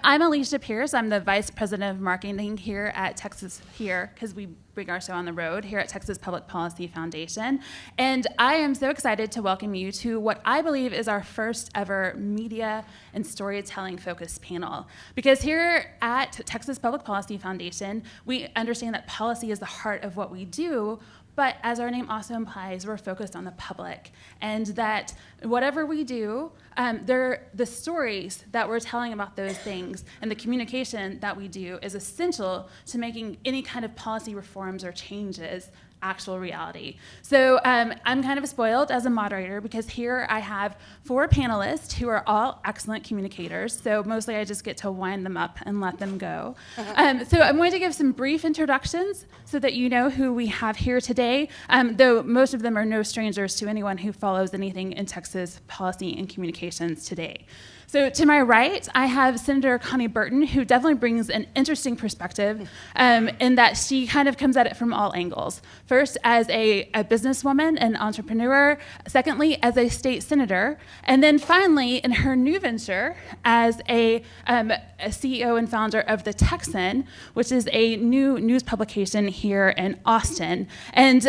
I'm Alicia Pierce. I'm the Vice President of Marketing here at Texas, because we bring our show on the road, here at Texas Public Policy Foundation. And I am so excited to welcome you to what I believe is our first ever media and storytelling focused panel. Because here at Texas Public Policy Foundation, we understand that policy is the heart of what we do, but as our name also implies, we're focused on the public, and that whatever we do, the stories that we're telling about those things and the communication that we do is essential to making any kind of policy reforms or changes actual reality. So I'm kind of spoiled as a moderator because here I have 4 panelists who are all excellent communicators. So mostly I just get to wind them up and let them go. So I'm going to give some brief introductions so that you know who we have here today, though most of them are no strangers to anyone who follows anything in Texas policy and communications today. So to my right, I have Senator Connie Burton, who definitely brings an interesting perspective in that she kind of comes at it from all angles. First, as a businesswoman and entrepreneur. Secondly, as a state senator. And then finally, in her new venture, as a CEO and founder of The Texan, which is a new news publication here in Austin. And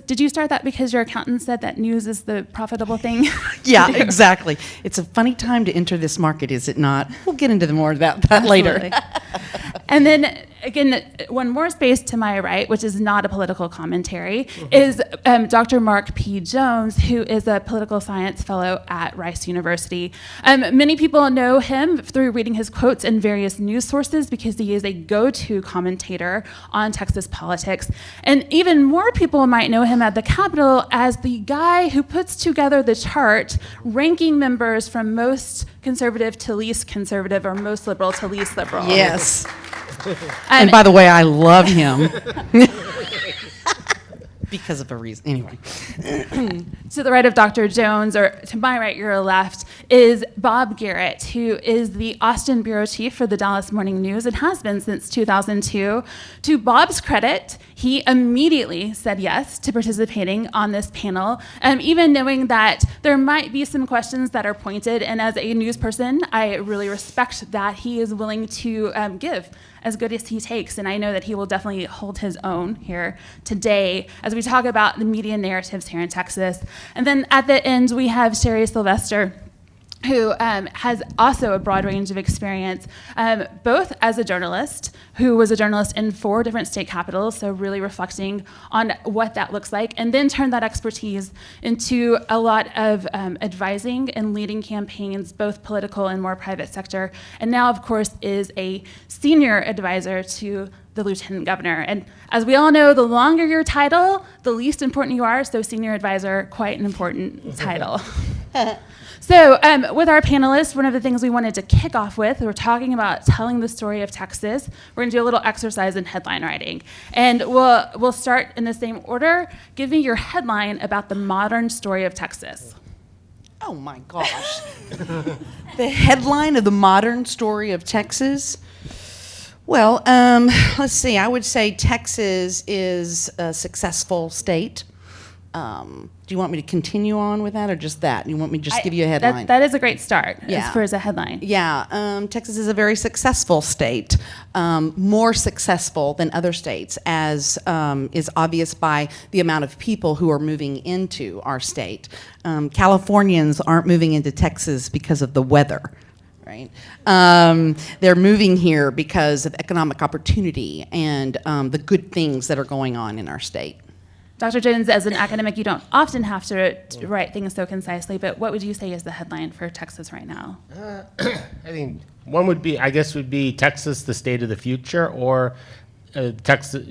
did you start that because your accountant said that news is the profitable thing? Yeah, exactly. It's a funny time to enter this market, is it not? We'll get into more about that later. And then, again, one more space to my right, which is not a political commentary, is Dr. Mark P. Jones, who is a political science fellow at Rice University. Many people know him through reading his quotes in various news sources because he is a go-to commentator on Texas politics. And even more people might know him at the Capitol as the guy who puts together the chart ranking members from most conservative to least conservative or most liberal to least liberal. Yes. And by the way, I love him. Because of a reason. Anyway. To the right of Dr. Jones, or to my right, your left, is Bob Garrett, who is the Austin bureau chief for the Dallas Morning News and has been since 2002. To Bob's credit, he immediately said yes to participating on this panel, even knowing that there might be some questions that are pointed. And as a news person, I really respect that he is willing to give as good as he takes, and I know that he will definitely hold his own here today as we talk about the media narratives here in Texas. And then at the end, we have Sherry Sylvester, who has also a broad range of experience, both as a journalist, who was a journalist in 4 different state capitals, so really reflecting on what that looks like, and then turned that expertise into a lot of advising and leading campaigns, both political and more private sector, and now, of course, is a senior advisor to the lieutenant governor. And as we all know, the longer your title, the least important you are, so senior advisor, quite an important title. So with our panelists, one of the things we wanted to kick off with, we're talking about telling the story of Texas. We're going to do a little exercise in headline writing. And we'll start in the same order. Give me your headline about the modern story of Texas. Oh my gosh. The headline of the modern story of Texas? Well, let's see. I would say Texas is a successful state. Do you want me to continue on with that or just that? You want me to just give you a headline? That is a great start as far as a headline. Yeah, Texas is a very successful state, more successful than other states, as is obvious by the amount of people who are moving into our state. Californians aren't moving into Texas because of the weather. Right? They're moving here because of economic opportunity and the good things that are going on in our state. Dr. Jones, as an academic, you don't often have to write things so concisely, but what would you say is the headline for Texas right now? I think one would be Texas, the state of the future, or Texas,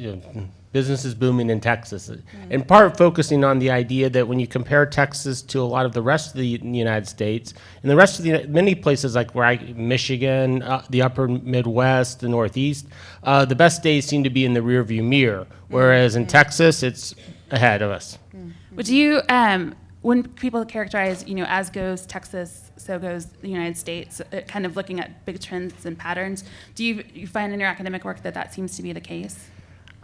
businesses booming in Texas. In part focusing on the idea that when you compare Texas to a lot of the rest of the United States, and the rest of many places like Michigan, the upper Midwest, the Northeast, the best days seem to be in the rearview mirror, whereas in Texas, it's ahead of us. Would you, when people characterize, as goes Texas, so goes the United States, kind of looking at big trends and patterns, do you find in your academic work that seems to be the case?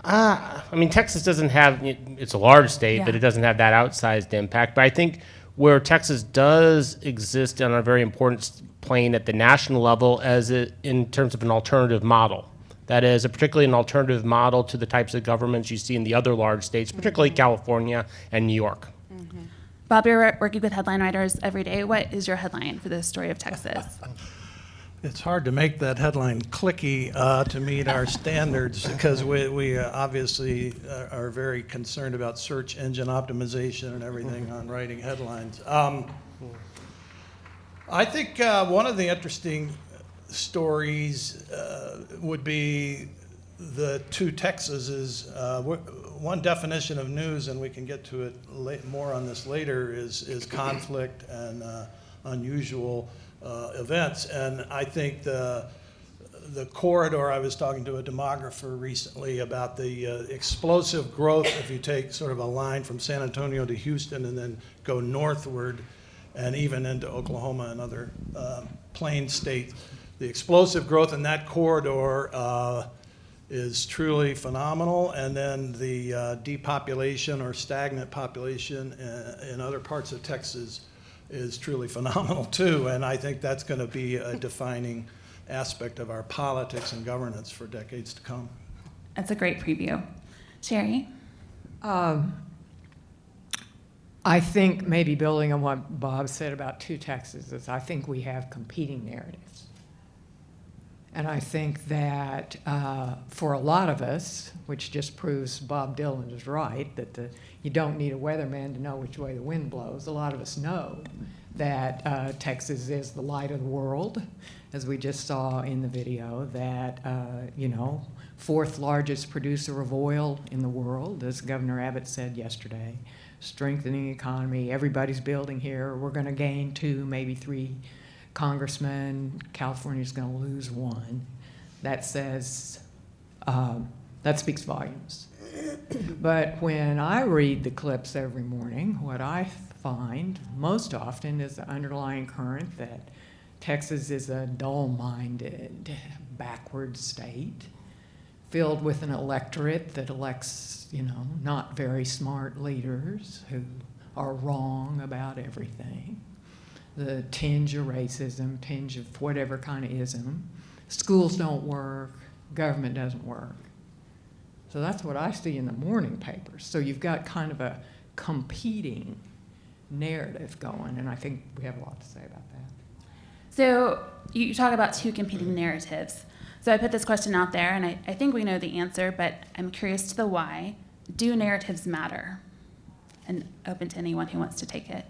Texas doesn't have, it's a large state, but it doesn't have that outsized impact. But I think where Texas does exist on a very important plane at the national level in terms of an alternative model. That is, particularly an alternative model to the types of governments you see in the other large states, particularly California and New York. Bob, you're working with headline writers every day. What is your headline for the story of Texas? It's hard to make that headline clicky to meet our standards because we obviously are very concerned about search engine optimization and everything on writing headlines. I think one of the interesting stories would be the two Texases. One definition of news, and we can get to it more on this later, is conflict and unusual events. And I think the corridor, I was talking to a demographer recently about the explosive growth, if you take sort of a line from San Antonio to Houston and then go northward and even into Oklahoma and other plain states. The explosive growth in that corridor is truly phenomenal, and then the depopulation or stagnant population in other parts of Texas is truly phenomenal too, and I think that's going to be a defining aspect of our politics and governance for decades to come. That's a great preview. Sherry? I think maybe building on what Bob said about two Texases, I think we have competing narratives. And I think that for a lot of us, which just proves Bob Dylan is right, that you don't need a weatherman to know which way the wind blows. A lot of us know that Texas is the light of the world, as we just saw in the video, that, fourth largest producer of oil in the world, as Governor Abbott said yesterday, strengthening economy, everybody's building here, we're going to gain 2, maybe 3 congressmen, California's going to lose 1. That says, that speaks volumes. But when I read the clips every morning, what I find most often is the underlying current that Texas is a dull-minded, backward state, filled with an electorate that elects, not very smart leaders who are wrong about everything. The tinge of racism, tinge of whatever kind of ism. Schools don't work, government doesn't work. So that's what I see in the morning papers. So you've got kind of a competing narrative going, and I think we have a lot to say about that. So you talk about 2 competing narratives. So I put this question out there, and I think we know the answer, but I'm curious to the why. Do narratives matter? And open to anyone who wants to take it.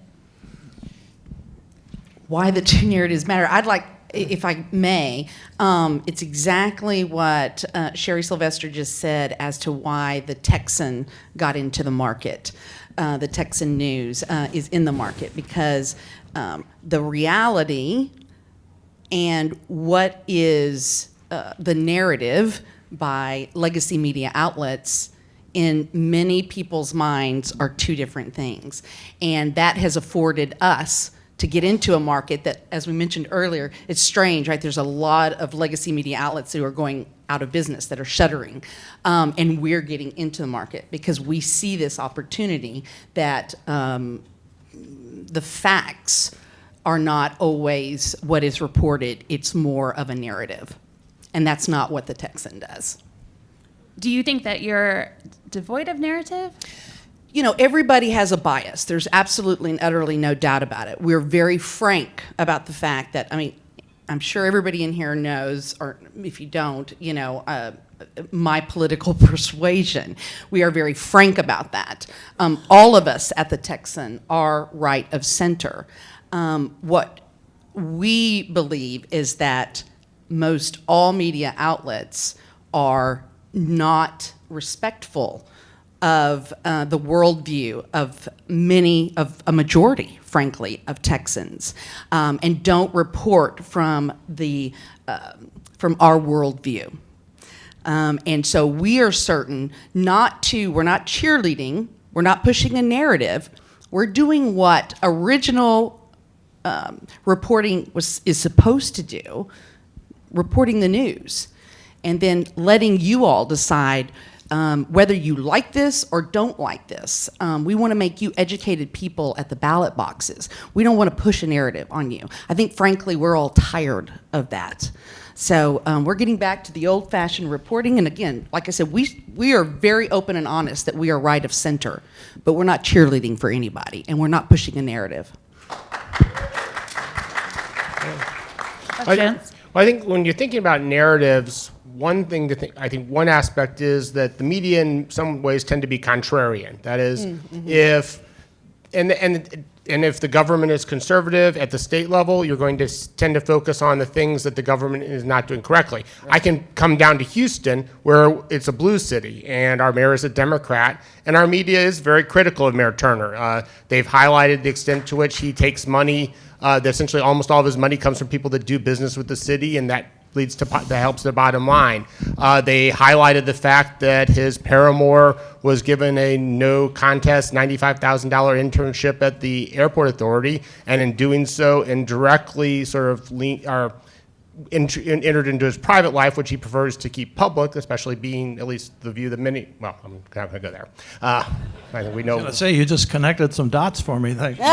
Why the 2 narratives matter? I'd like, if I may, it's exactly what Sherry Sylvester just said as to why the Texan got into the market. The Texan News is in the market because the reality and what is the narrative by legacy media outlets in many people's minds are 2 different things. And that has afforded us to get into a market that, as we mentioned earlier, it's strange, right? There's a lot of legacy media outlets who are going out of business, that are shuttering, and we're getting into the market because we see this opportunity that the facts are not always what is reported, it's more of a narrative. And that's not what the Texan does. Do you think that you're devoid of narrative? Everybody has a bias. There's absolutely and utterly no doubt about it. We're very frank about the fact that, I'm sure everybody in here knows, or if you don't, my political persuasion. We are very frank about that. All of us at the Texan are right of center. What we believe is that most all media outlets are not respectful of the worldview of a majority, frankly, of Texans, and don't report from our worldview. And so we are certain we're not cheerleading, we're not pushing a narrative, we're doing what original reporting is supposed to do, reporting the news, and then letting you all decide whether you like this or don't like this. We want to make you educated people at the ballot boxes. We don't want to push a narrative on you. I think, frankly, we're all tired of that. So we're getting back to the old-fashioned reporting. And again, like I said, we are very open and honest that we are right of center, but we're not cheerleading for anybody, and we're not pushing a narrative. Questions? Well, I think when you're thinking about narratives, one thing to think, I think one aspect is that the media in some ways tend to be contrarian. That is, if if the government is conservative at the state level, you're going to tend to focus on the things that the government is not doing correctly. Right. I can come down to Houston, where it's a blue city, and our mayor is a Democrat, and our media is very critical of Mayor Turner. They've highlighted the extent to which he takes money. Essentially, almost all of his money comes from people that do business with the city, and that leads to that helps the bottom line. They highlighted the fact that his paramour was given a no contest $95,000 internship at the airport authority, and in doing so, indirectly sort of entered into his private life, which he prefers to keep public, especially being at least the view that many. Well, I'm not going to go there. I think we know. I was going to say, you just connected some dots for me. Thank you.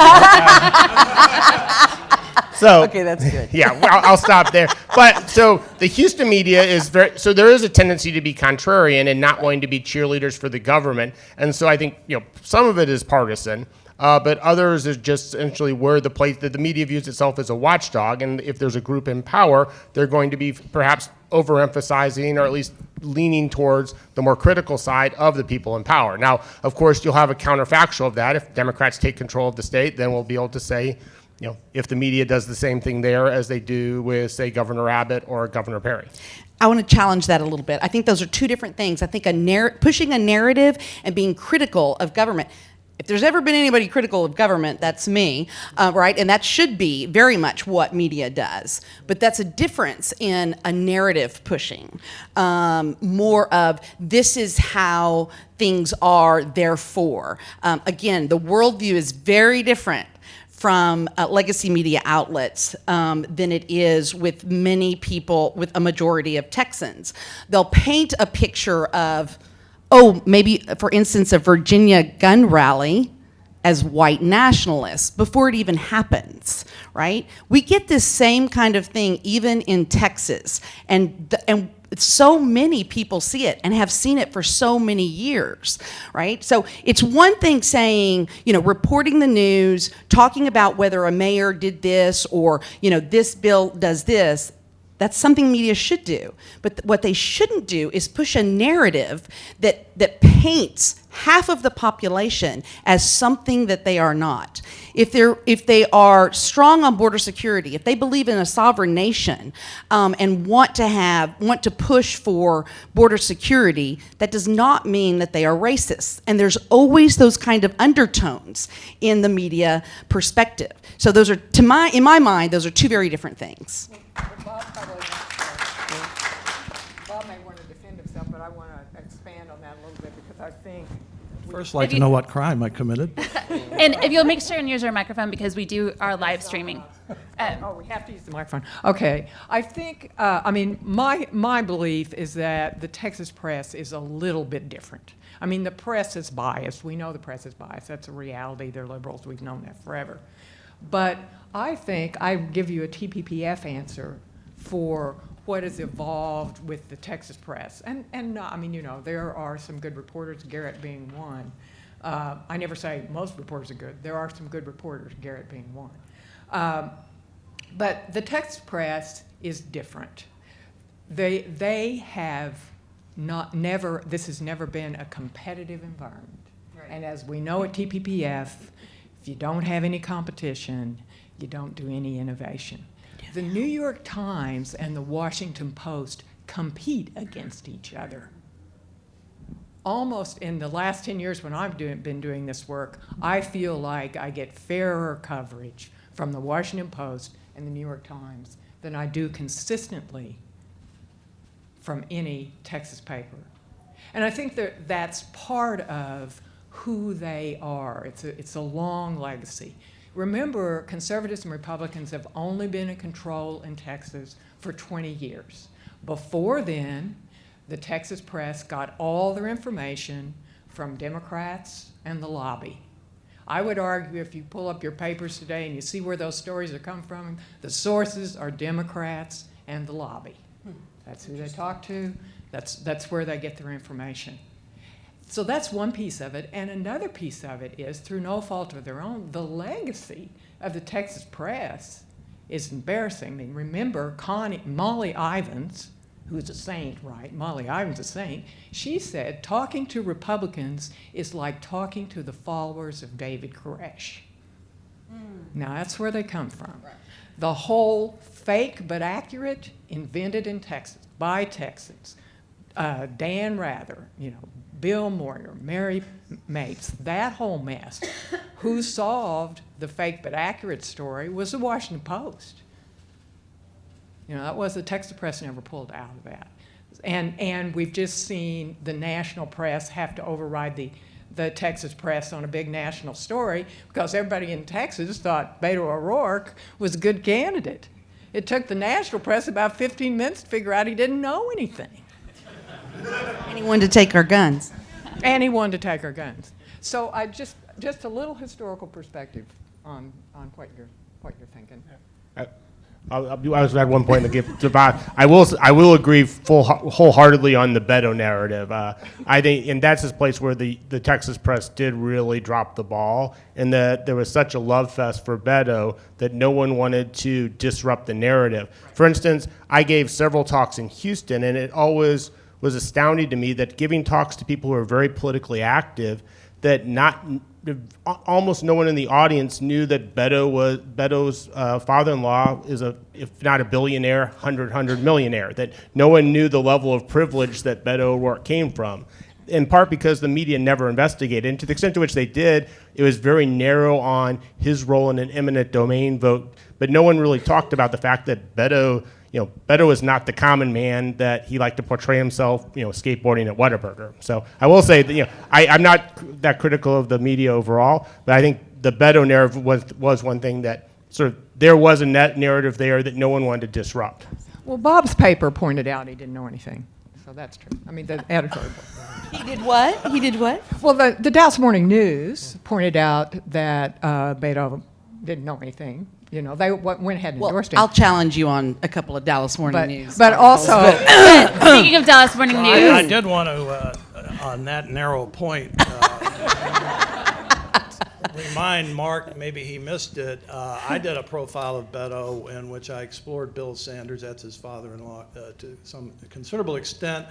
So, Okay, that's good. Yeah, well, I'll stop there. But so the Houston media is so there is a tendency to be contrarian and not wanting to be cheerleaders for the government. And so I think, some of it is partisan, but others is just essentially where the place that the media views itself as a watchdog. And if there's a group in power, they're going to be perhaps overemphasizing or at least leaning towards the more critical side of the people in power. Now, of course, you'll have a counterfactual of that. If Democrats take control of the state, then we'll be able to say, if the media does the same thing there as they do with, say, Governor Abbott or Governor Perry. I want to challenge that a little bit. I think those are two different things. I think pushing a narrative and being critical of government. If there's ever been anybody critical of government, that's me, right? And that should be very much what media does. But that's a difference in a narrative pushing. More of, this is how things are, therefore. Again, the worldview is very different from legacy media outlets than it is with many people, with a majority of Texans. They'll paint a picture of, maybe, for instance, a Virginia gun rally as white nationalists before it even happens, right? We get this same kind of thing even in Texas, and so many people see it and have seen it for so many years, right? So it's one thing saying, reporting the news, talking about whether a mayor did this or, this bill does this. That's something media should do. But what they shouldn't do is push a narrative that paints half of the population as something that they are not. If they are strong on border security, if they believe in a sovereign nation and want to push for border security, that does not mean that they are racist. And there's always those kind of undertones in the media perspective. So those are, in my mind, those are two very different things. Bob may want to defend himself, but I want to expand on that a little bit because I think First, like to know what crime I committed. And if you'll make sure and use your microphone because we do our live streaming. we have to use the microphone. Okay. I think, my belief is that the Texas press is a little bit different. I mean, the press is biased. We know the press is biased. That's a reality. They're liberals. We've known that forever. But I think I give you a TPPF answer for what has evolved with the Texas press. And there are some good reporters, Garrett being one. I never say most reporters are good. There are some good reporters, Garrett being one. But the Texas press is different. They have this has never been a competitive environment. Right. And as we know at TPPF, if you don't have any competition, you don't do any innovation. The New York Times and the Washington Post compete against each other. Almost in the last 10 years when I've been doing this work, I feel like I get fairer coverage from the Washington Post and the New York Times than I do consistently from any Texas paper. And I think that that's part of who they are. It's a long legacy. Remember, conservatives and Republicans have only been in control in Texas for 20 years. Before then, the Texas press got all their information from Democrats and the lobby. I would argue if you pull up your papers today and you see where those stories are coming from, the sources are Democrats and the lobby. That's who they talk to. That's where they get their information. So that's one piece of it. And another piece of it is, through no fault of their own, the legacy of the Texas press is embarrassing. I mean, remember Molly Ivins, who's a saint, right? Molly Ivins, a saint. She said, talking to Republicans is like talking to the followers of David Koresh. Now, that's where they come from. Right. The whole fake but accurate, invented in Texas, by Texans. Dan Rather, Bill Moyer, Mary Mapes, that whole mess. Who solved the fake but accurate story was the Washington Post. That was the Texas press never pulled out of that. And we've just seen the national press have to override the Texas press on a big national story because everybody in Texas thought Beto O'Rourke was a good candidate. It took the national press about 15 minutes to figure out he didn't know anything. And he wanted to take our guns. And he wanted to take our guns. So I just a little historical perspective on what you're thinking. I was at one point to give to Bob. I will agree wholeheartedly on the Beto narrative. I think, and that's this place where the Texas press did really drop the ball, and that there was such a love fest for Beto that no one wanted to disrupt the narrative. For instance, I gave several talks in Houston, and it always was astounding to me that giving talks to people who are very politically active, that almost no one in the audience knew that Beto's father-in-law is if not a billionaire, 100 millionaire. That no one knew the level of privilege that Beto O'Rourke came from, in part because the media never investigated. And to the extent to which they did, it was very narrow on his role in an eminent domain vote. But no one really talked about the fact that Beto is not the common man that he liked to portray himself, skateboarding at Whataburger. So I will say that, I'm not that critical of the media overall, but I think the Beto narrative was one thing that there was a net narrative there that no one wanted to disrupt. Well, Bob's paper pointed out he didn't know anything. So that's true. I mean, the editorial. He did what? He did what? Well, the Dallas Morning News pointed out that Beto didn't know anything. They went ahead and endorsed him. I'll challenge you on a couple of Dallas Morning News. But also, Speaking of Dallas Morning News, I did want to, on that narrow point, remind Mark, maybe he missed it. I did a profile of Beto in which I explored Bill Sanders, that's his father-in-law, to some considerable extent.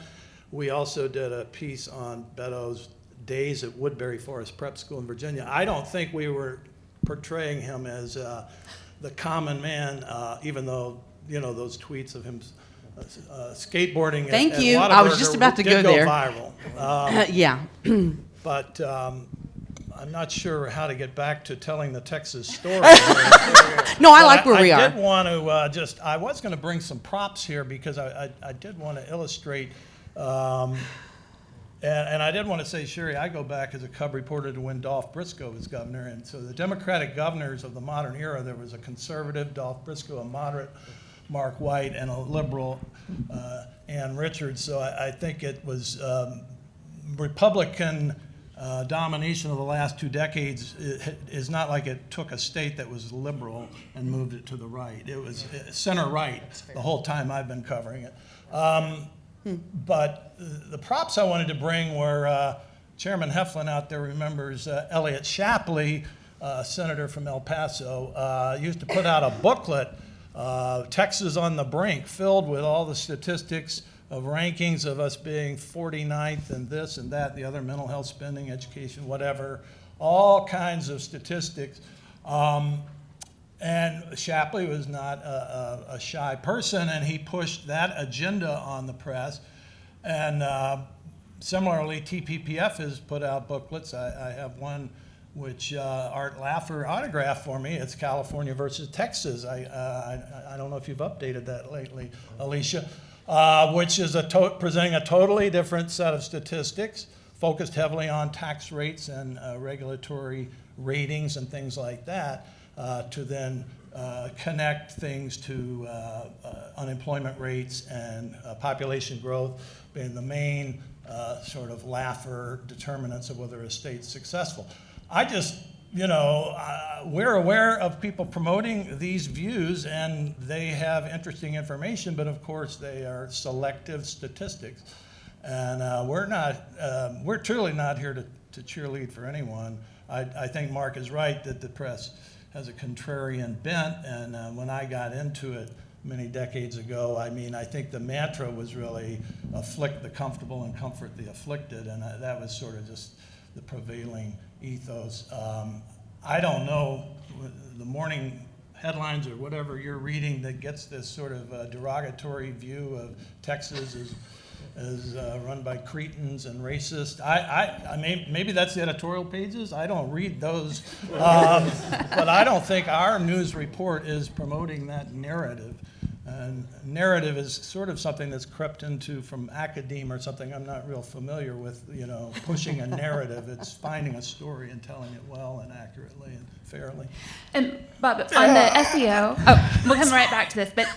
We also did a piece on Beto's days at Woodbury Forest Prep School in Virginia. I don't think we were portraying him as the common man, even though those tweets of him skateboarding. Thank at you. Whataburger I was just about to go there. Viral. Yeah. But I'm not sure how to get back to telling the Texas story. No, I like where we are. I did want to I was going to bring some props here because I did want to illustrate. And I did want to say, Sherry, I go back as a cub reporter to when Dolph Briscoe was governor. And so the Democratic governors of the modern era, there was a conservative, Dolph Briscoe, a moderate, Mark White, and a liberal, Ann Richards. So I think it was Republican domination of the last 2 decades is not like it took a state that was liberal and moved it to the right. It was center-right the whole time I've been covering it. But the props I wanted to bring were Chairman Heflin out there remembers Elliot Shapley, senator from El Paso, used to put out a booklet, Texas on the Brink, filled with all the statistics of rankings of us being 49th and this and that, the other, mental health spending, education, whatever, all kinds of statistics. And Shapley was not a shy person, and he pushed that agenda on the press. And similarly, TPPF has put out booklets. I have one which Art Laffer autographed for me. It's California versus Texas. I don't know if you've updated that lately, Alicia, which is presenting a totally different set of statistics, focused heavily on tax rates and regulatory ratings and things like that. To then connect things to unemployment rates and population growth being the main sort of laugher determinants of whether a state's successful. We're aware of people promoting these views, and they have interesting information, but of course they are selective statistics. And we're truly not here to cheerlead for anyone. I think Mark is right that the press has a contrarian bent, and when I got into it many decades ago, I think the mantra was really afflict the comfortable and comfort the afflicted, and that was sort of just the prevailing ethos. I don't know the morning headlines or whatever you're reading that gets this sort of derogatory view of Texas as run by cretins and racists. Maybe that's the editorial pages. I don't read those, but I don't think our news report is promoting that narrative. And narrative is sort of something that's crept into from academia or something I'm not real familiar with, pushing a narrative. It's finding a story and telling it well and accurately and fairly. And Bob, on the SEO, we'll come right back to this, but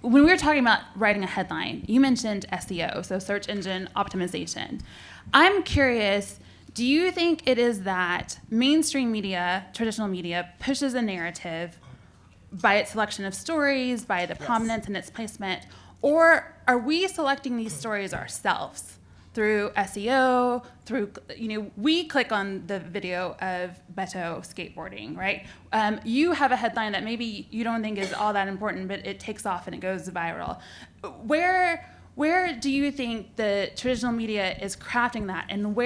when we were talking about writing a headline, you mentioned SEO, so search engine optimization. I'm curious, do you think it is that mainstream media, traditional media, pushes a narrative by its selection of stories, by the prominence and its placement, or are we selecting these stories ourselves through SEO, we click on the video of Beto skateboarding, right? You have a headline that maybe you don't think is all that important, but it takes off and it goes viral. Where do you think the traditional media is crafting that, and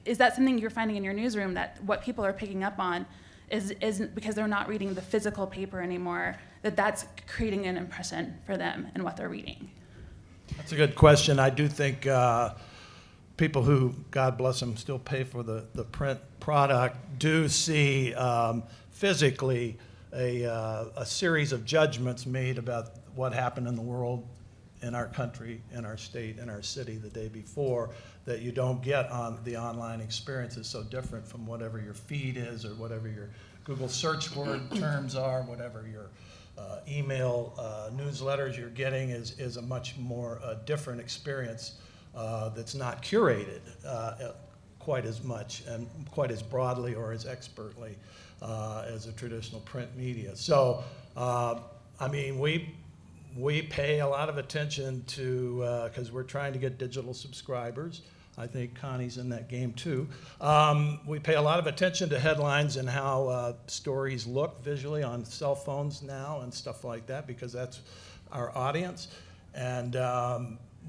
is that something you're finding in your newsroom, that what people are picking up on is because they're not reading the physical paper anymore, that's creating an impression for them and what they're reading? That's a good question. I do think people who, God bless them, still pay for the print product do see physically a series of judgments made about what happened in the world, in our country, in our state, in our city the day before, that you don't get on the online experience. Is so different from whatever your feed is or whatever your Google search word terms are, whatever your email newsletters you're getting is a much more different experience that's not curated quite as much and quite as broadly or as expertly as a traditional print media. So, we pay a lot of attention to, because we're trying to get digital subscribers. I think Connie's in that game too. We pay a lot of attention to headlines and how stories look visually on cell phones now and stuff like that, because that's our audience. And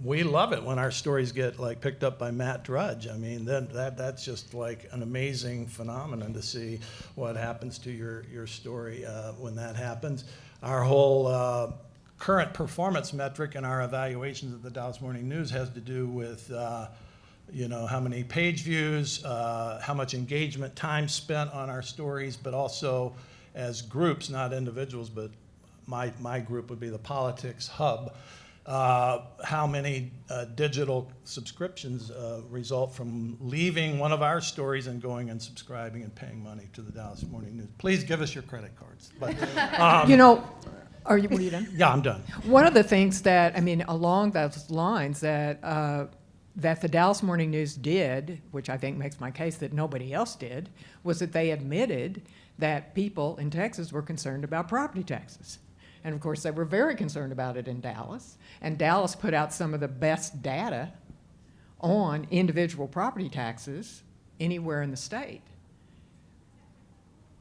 we love it when our stories get picked up by Matt Drudge. That's just like an amazing phenomenon to see what happens to your story when that happens. Our whole current performance metric in our evaluations of the Dallas Morning News has to do with how many page views, how much engagement, time spent on our stories, but also as groups, not individuals, but my group would be the Politics Hub. How many digital subscriptions result from leaving one of our stories and going and subscribing and paying money to the Dallas Morning News. Please give us your credit cards. But, were you done? Yeah, I'm done. One of the things that, along those lines that the Dallas Morning News did, which I think makes my case that nobody else did, was that they admitted that people in Texas were concerned about property taxes. And of course, they were very concerned about it in Dallas. And Dallas put out some of the best data on individual property taxes anywhere in the state.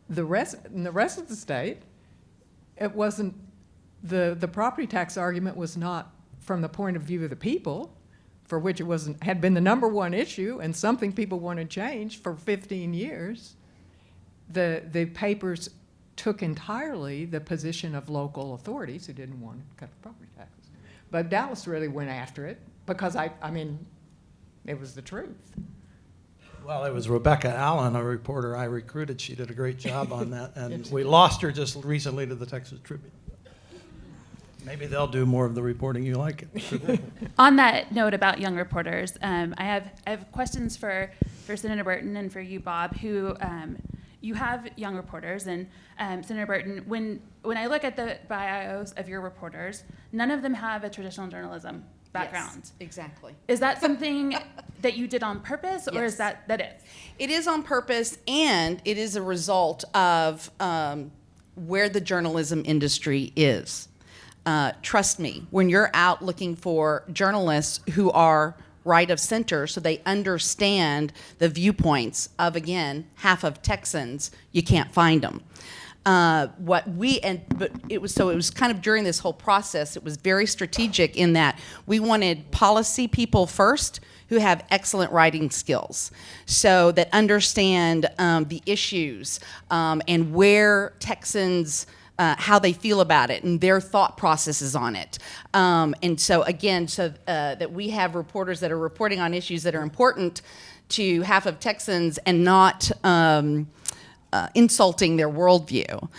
In the rest of the state, it wasn't, the property tax argument was not from the point of view of the people, for which it had been the number one issue and something people wanted changed for 15 years. The papers took entirely the position of local authorities who didn't want to cut the property taxes. But Dallas really went after it because, it was the truth. Well, it was Rebecca Allen, a reporter I recruited. She did a great job on that, and we lost her just recently to the Texas Tribune. Maybe they'll do more of the reporting you like. On that note about young reporters, I have questions for Senator Burton and for you, Bob, who you have young reporters, and Senator Burton, when I look at the bios of your reporters, none of them have a traditional journalism background. Yes, exactly. Is that something that you did on purpose, or Yes. is that it? It is on purpose, and it is a result of where the journalism industry is. Trust me, when you're out looking for journalists who are right of center, so they understand the viewpoints of, again, half of Texans, you can't find them. But it was kind of during this whole process, it was very strategic in that we wanted policy people first who have excellent writing skills, so that understand the issues and where Texans, how they feel about it and their thought processes on it. And so again, that we have reporters that are reporting on issues that are important to half of Texans and not insulting their worldview,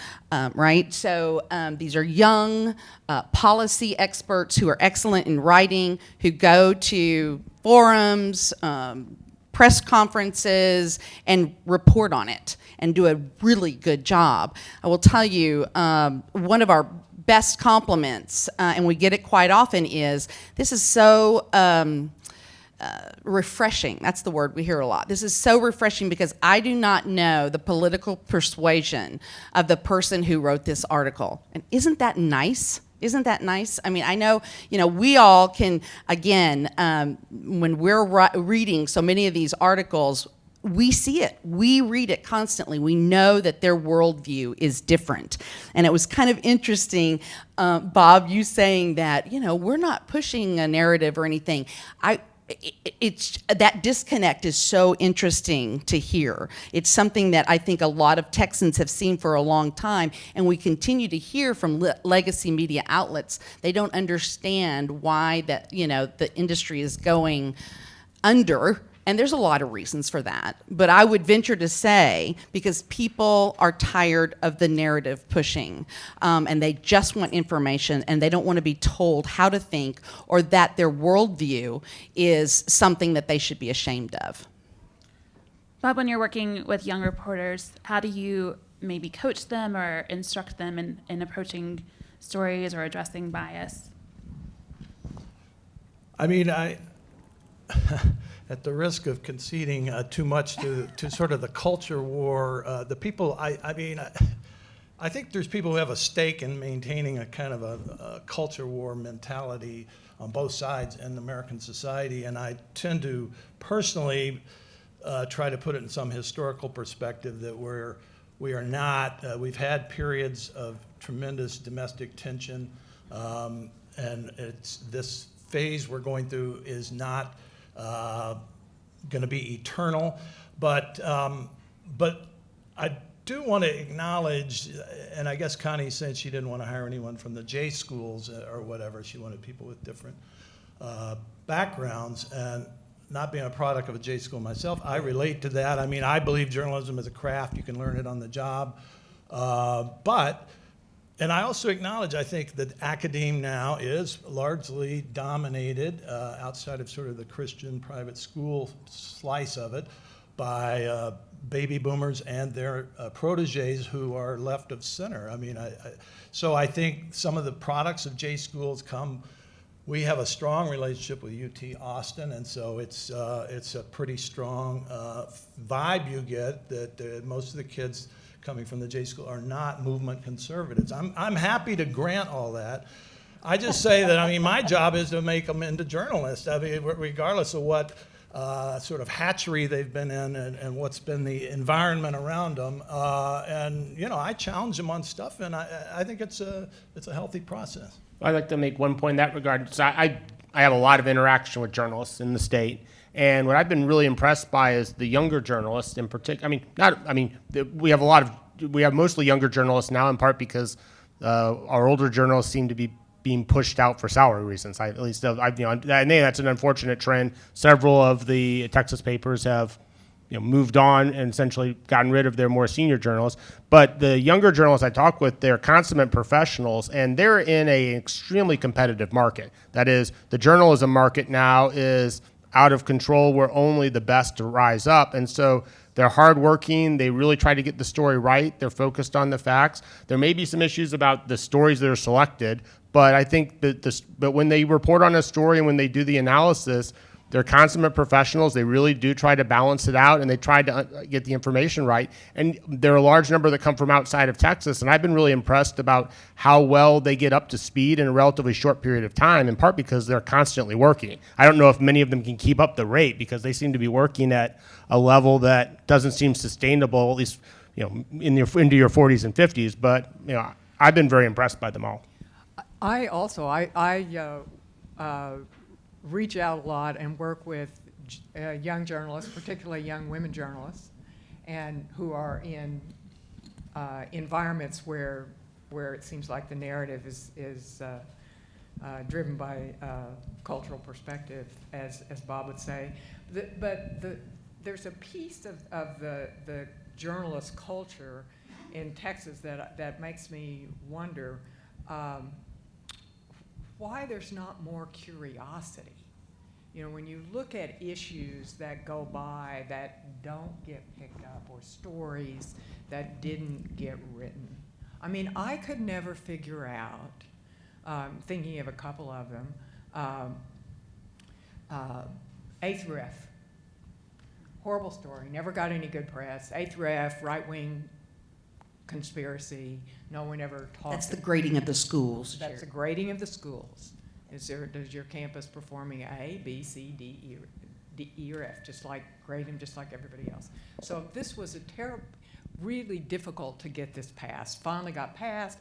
right? So these are young policy experts who are excellent in writing, who go to forums, press conferences, and report on it and do a really good job. I will tell you, one of our best compliments, and we get it quite often, is this is so refreshing. That's the word we hear a lot. This is so refreshing because I do not know the political persuasion of the person who wrote this article. And isn't that nice? Isn't that nice? I mean, I know, we all can, again, when we're reading so many of these articles, we see it. We read it constantly. We know that their worldview is different. And it was kind of interesting, Bob, you saying that, we're not pushing a narrative or anything. It's that disconnect is so interesting to hear. It's something that I think a lot of Texans have seen for a long time, and we continue to hear from legacy media outlets. They don't understand why that the industry is going under. And there's a lot of reasons for that. But I would venture to say, because people are tired of the narrative pushing, and they just want information, and they don't want to be told how to think or that their worldview is something that they should be ashamed of. Bob, when you're working with young reporters, how do you maybe coach them or instruct them in approaching stories or addressing bias? I mean, at the risk of conceding too much to sort of the culture war, the people, I think there's people who have a stake in maintaining a kind of a culture war mentality on both sides in American society, and I tend to personally try to put it in some historical perspective that we are not, we've had periods of tremendous domestic tension, and it's this phase we're going through is not going to be eternal, but I do want to acknowledge, and I guess Connie said she didn't want to hire anyone from the J schools or whatever. She wanted people with different backgrounds, and not being a product of a J school myself, I relate to that. I mean, I believe journalism is a craft. You can learn it on the job, and I also acknowledge, I think, that academe now is largely dominated, outside of sort of the Christian private school slice of it, by baby boomers and their proteges who are left of center. I mean, so I think some of the products of J schools we have a strong relationship with UT Austin, and so it's a pretty strong vibe you get that most of the kids coming from the J school are not movement conservatives. I'm happy to grant all that. I just say that, I mean, my job is to make them into journalists. I mean, regardless of what sort of hatchery they've been in and what's been the environment around them. And, I challenge them on stuff, and I think it's a healthy process. I'd like to make one point in that regard. So I have a lot of interaction with journalists in the state. And what I've been really impressed by is the younger journalists in particular. We have mostly younger journalists now, in part because our older journalists seem to be being pushed out for salary reasons. I think that's an unfortunate trend. Several of the Texas papers have moved on and essentially gotten rid of their more senior journalists. But the younger journalists I talk with, they're consummate professionals, and they're in an extremely competitive market. That is, the journalism market now is out of control, where only the best to rise up. And so They're hardworking. They really try to get the story right. They're focused on the facts. There may be some issues about the stories that are selected, but I think but when they report on a story and when they do the analysis, they're consummate professionals. They really do try to balance it out, and they try to get the information right. And there are a large number that come from outside of Texas, and I've been really impressed about how well they get up to speed in a relatively short period of time, in part because they're constantly working. I don't know if many of them can keep up the rate because they seem to be working at a level that doesn't seem sustainable, at least into your 40s and 50s. But I've been very impressed by them all. I reach out a lot and work with young journalists, particularly young women journalists, and who are in environments where it seems like the narrative is driven by cultural perspective, as Bob would say. There's a piece of the journalist culture in Texas that makes me wonder why there's not more curiosity. When you look at issues that go by that don't get picked up, or stories that didn't get written. I mean, I could never figure out, thinking of a couple of them, Eighth Ref. Horrible story, never got any good press. Eighth Ref, right-wing conspiracy, no one ever talked. That's the grading of the schools. That's the grading of the schools. Does your campus performing A, B, C, D, E, or F, grade them just like everybody else. So this was really difficult to get this passed. Finally got passed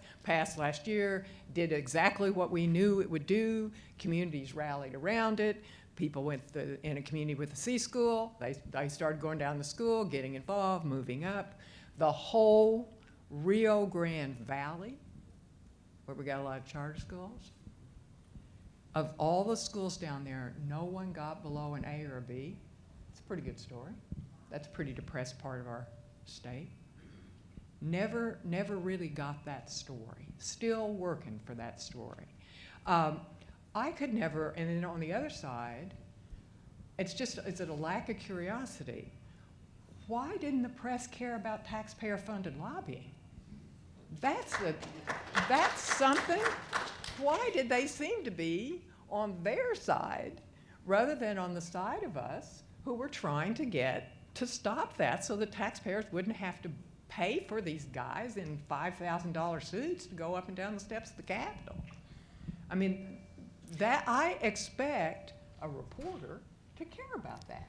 last year, did exactly what we knew it would do. Communities rallied around it. People in a community with a C school, they started going down the school, getting involved, moving up. The whole Rio Grande Valley, where we got a lot of charter schools, of all the schools down there, no one got below an A or a B. It's a pretty good story. That's a pretty depressed part of our state. Never really got that story. Still working for that story. I could never, and then on the other side, it's a lack of curiosity. Why didn't the press care about taxpayer-funded lobbying? That's something. Why did they seem to be on their side rather than on the side of us who were trying to stop that so the taxpayers wouldn't have to pay for these guys in $5,000 suits to go up and down the steps of the Capitol? I mean, that I expect a reporter to care about that.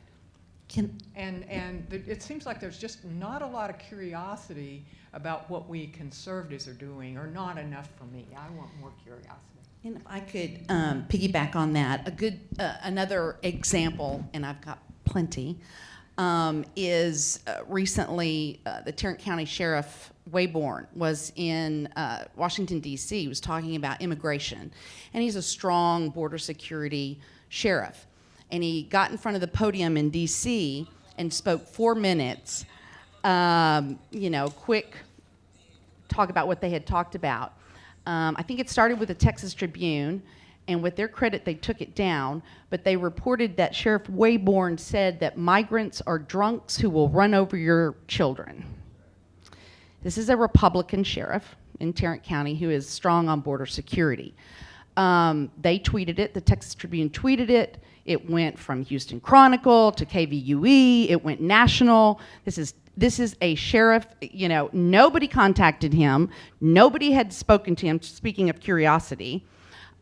It seems like there's just not a lot of curiosity about what we conservatives are doing, or not enough for me. I want more curiosity. And if I could piggyback on that, another example, and I've got plenty, is recently the Tarrant County Sheriff Wayborn was in Washington, D.C. He was talking about immigration, and he's a strong border security sheriff. And he got in front of the podium in D.C. and spoke 4 minutes, quick talk about what they had talked about. I think it started with the Texas Tribune, and with their credit, they took it down, but they reported that Sheriff Wayborn said that migrants are drunks who will run over your children. This is a Republican sheriff in Tarrant County who is strong on border security. They tweeted it, the Texas Tribune tweeted it. It went from Houston Chronicle to KVUE, it went national. This is a sheriff, nobody contacted him. Nobody had spoken to him, speaking of curiosity.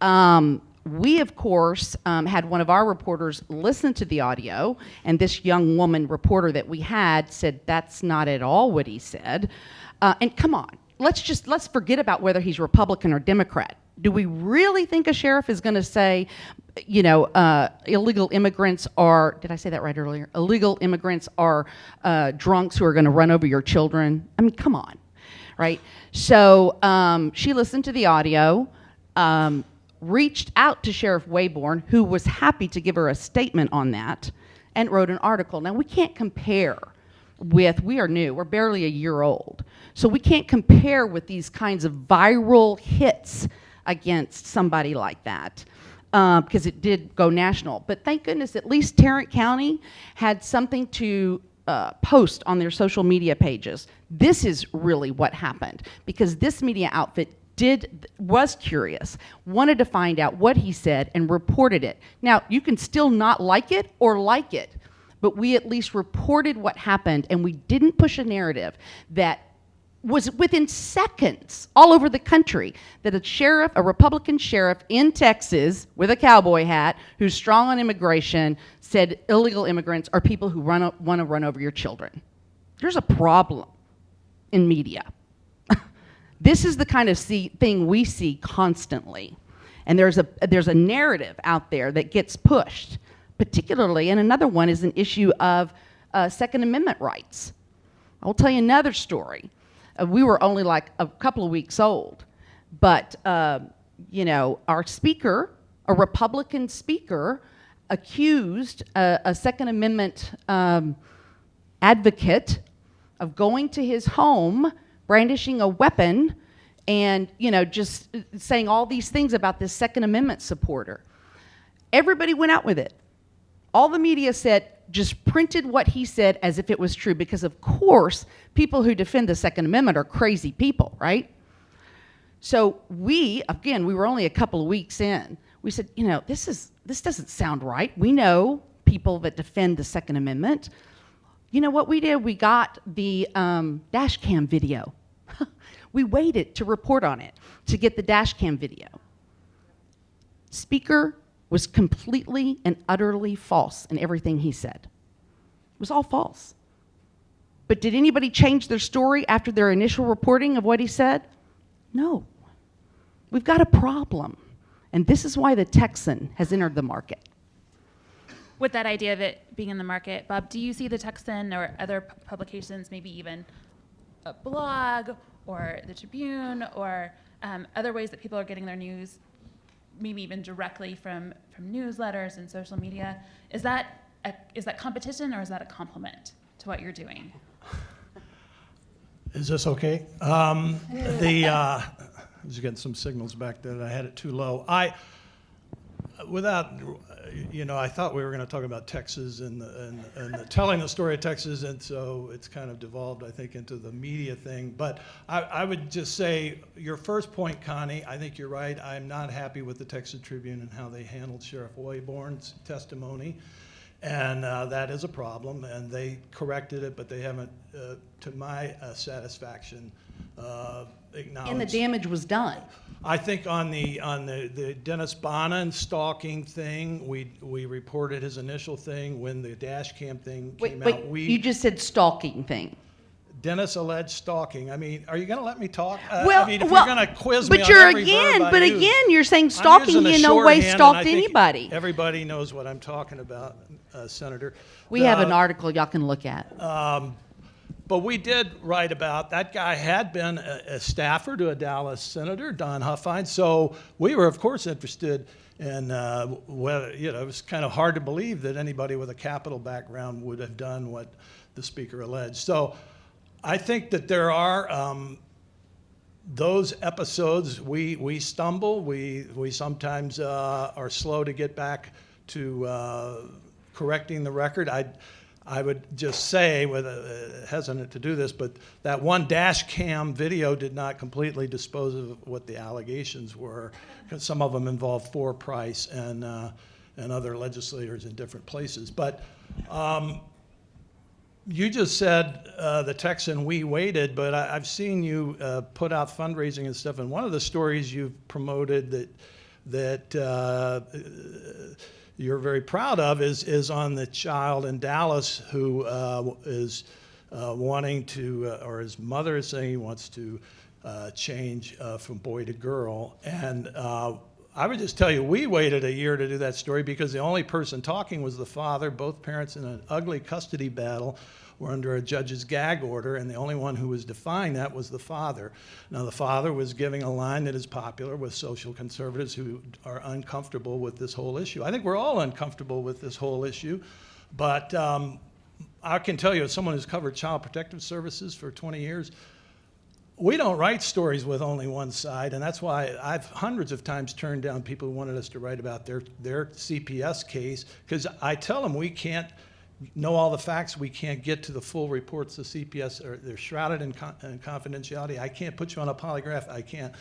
We, of course, had one of our reporters listen to the audio, and this young woman reporter that we had said, that's not at all what he said. And come on, let's forget about whether he's Republican or Democrat. Do we really think a sheriff is going to say, illegal immigrants are, did I say that right earlier? Illegal immigrants are drunks who are going to run over your children? I mean, come on, right? So she listened to the audio, reached out to Sheriff Wayborn, who was happy to give her a statement on that, and wrote an article. Now, we can't compare we are new, we're barely a year old, so we can't compare with these kinds of viral hits against somebody like that, because it did go national. But thank goodness at least Tarrant County had something to post on their social media pages, this is really what happened, because this media outfit was curious, wanted to find out what he said, and reported it. Now, you can still not like it or like it, but we at least reported what happened, and we didn't push a narrative that was within seconds all over the country that a Republican sheriff in Texas with a cowboy hat who's strong on immigration said illegal immigrants are people who want to run over your children. There's a problem in media. This is the kind of thing we see constantly. And there's a narrative out there that gets pushed, particularly, and another one is an issue of Second Amendment rights. I'll tell you another story. We were only like a couple of weeks old, but our speaker, a Republican speaker, accused a Second Amendment advocate of going to his home, brandishing a weapon, and just saying all these things about this Second Amendment supporter. Everybody went out with it. All the media just printed what he said as if it was true, because of course people who defend the Second Amendment are crazy people, right? So we were only a couple of weeks in. We said, this doesn't sound right. We know people that defend the Second Amendment. You know what we did? We got the dash cam video. We waited to report on it, to get the dash cam video. Speaker was completely and utterly false in everything he said. It was all false. But did anybody change their story after their initial reporting of what he said? No. We've got a problem. And this is why the Texan has entered the market. With that idea of it being in the market, Bob, do you see the Texan or other publications, maybe even a blog or the Tribune or other ways that people are getting their news, maybe even directly from newsletters and social media, is that competition or is that a compliment to what you're doing? Is this okay? I was getting some signals back there that I had it too low. I thought we were going to talk about Texas and telling the story of Texas, and so it's kind of devolved, I think, into the media thing. But I would just say your first point, Connie, I think you're right. I'm not happy with the Texas Tribune and how they handled Sheriff Oyborn's testimony, and that is a problem. And they corrected it, but they haven't, to my satisfaction, acknowledged. And the damage was done. I think on the Dennis Bonnen stalking thing, we reported his initial thing. When the dash cam thing came out. You just said stalking thing. Dennis alleged stalking. I mean, are you going to let me talk? Well, if you're going to quiz me but on you're every verb I use, again, you're saying I'm stalking. using He a in no way shorthand, and I stalked think anybody. Everybody knows what I'm talking about, Senator. We have an article y'all can look at. But we did write about that guy had been a staffer to a Dallas senator, Don Huffine. So we were, of course, interested in whether, it was kind of hard to believe that anybody with a Capitol background would have done what the speaker alleged. So I think that there are those episodes. We stumble. We sometimes are slow to get back to correcting the record. I would just say, hesitant to do this, but that one dash cam video did not completely dispose of what the allegations were, because some of them involved Price and other legislators in different places. But you just said the Texan, we waited, but I've seen you put out fundraising and stuff, and one of the stories you've promoted that you're very proud of is on the child in Dallas who is wanting to, or his mother is saying he wants to change from boy to girl. And I would just tell you, we waited a year to do that story because the only person talking was the father. Both parents in an ugly custody battle were under a judge's gag order, and the only one who was defying that was the father. Now, the father was giving a line that is popular with social conservatives who are uncomfortable with this whole issue. I think we're all uncomfortable with this whole issue, but I can tell you, as someone who's covered child protective services for 20 years, we don't write stories with only one side, and that's why I've hundreds of times turned down people who wanted us to write about their CPS case, because I tell them we can't know all the facts. We can't get to the full reports of CPS, or they're shrouded in confidentiality. I can't put you on a polygraph. I can't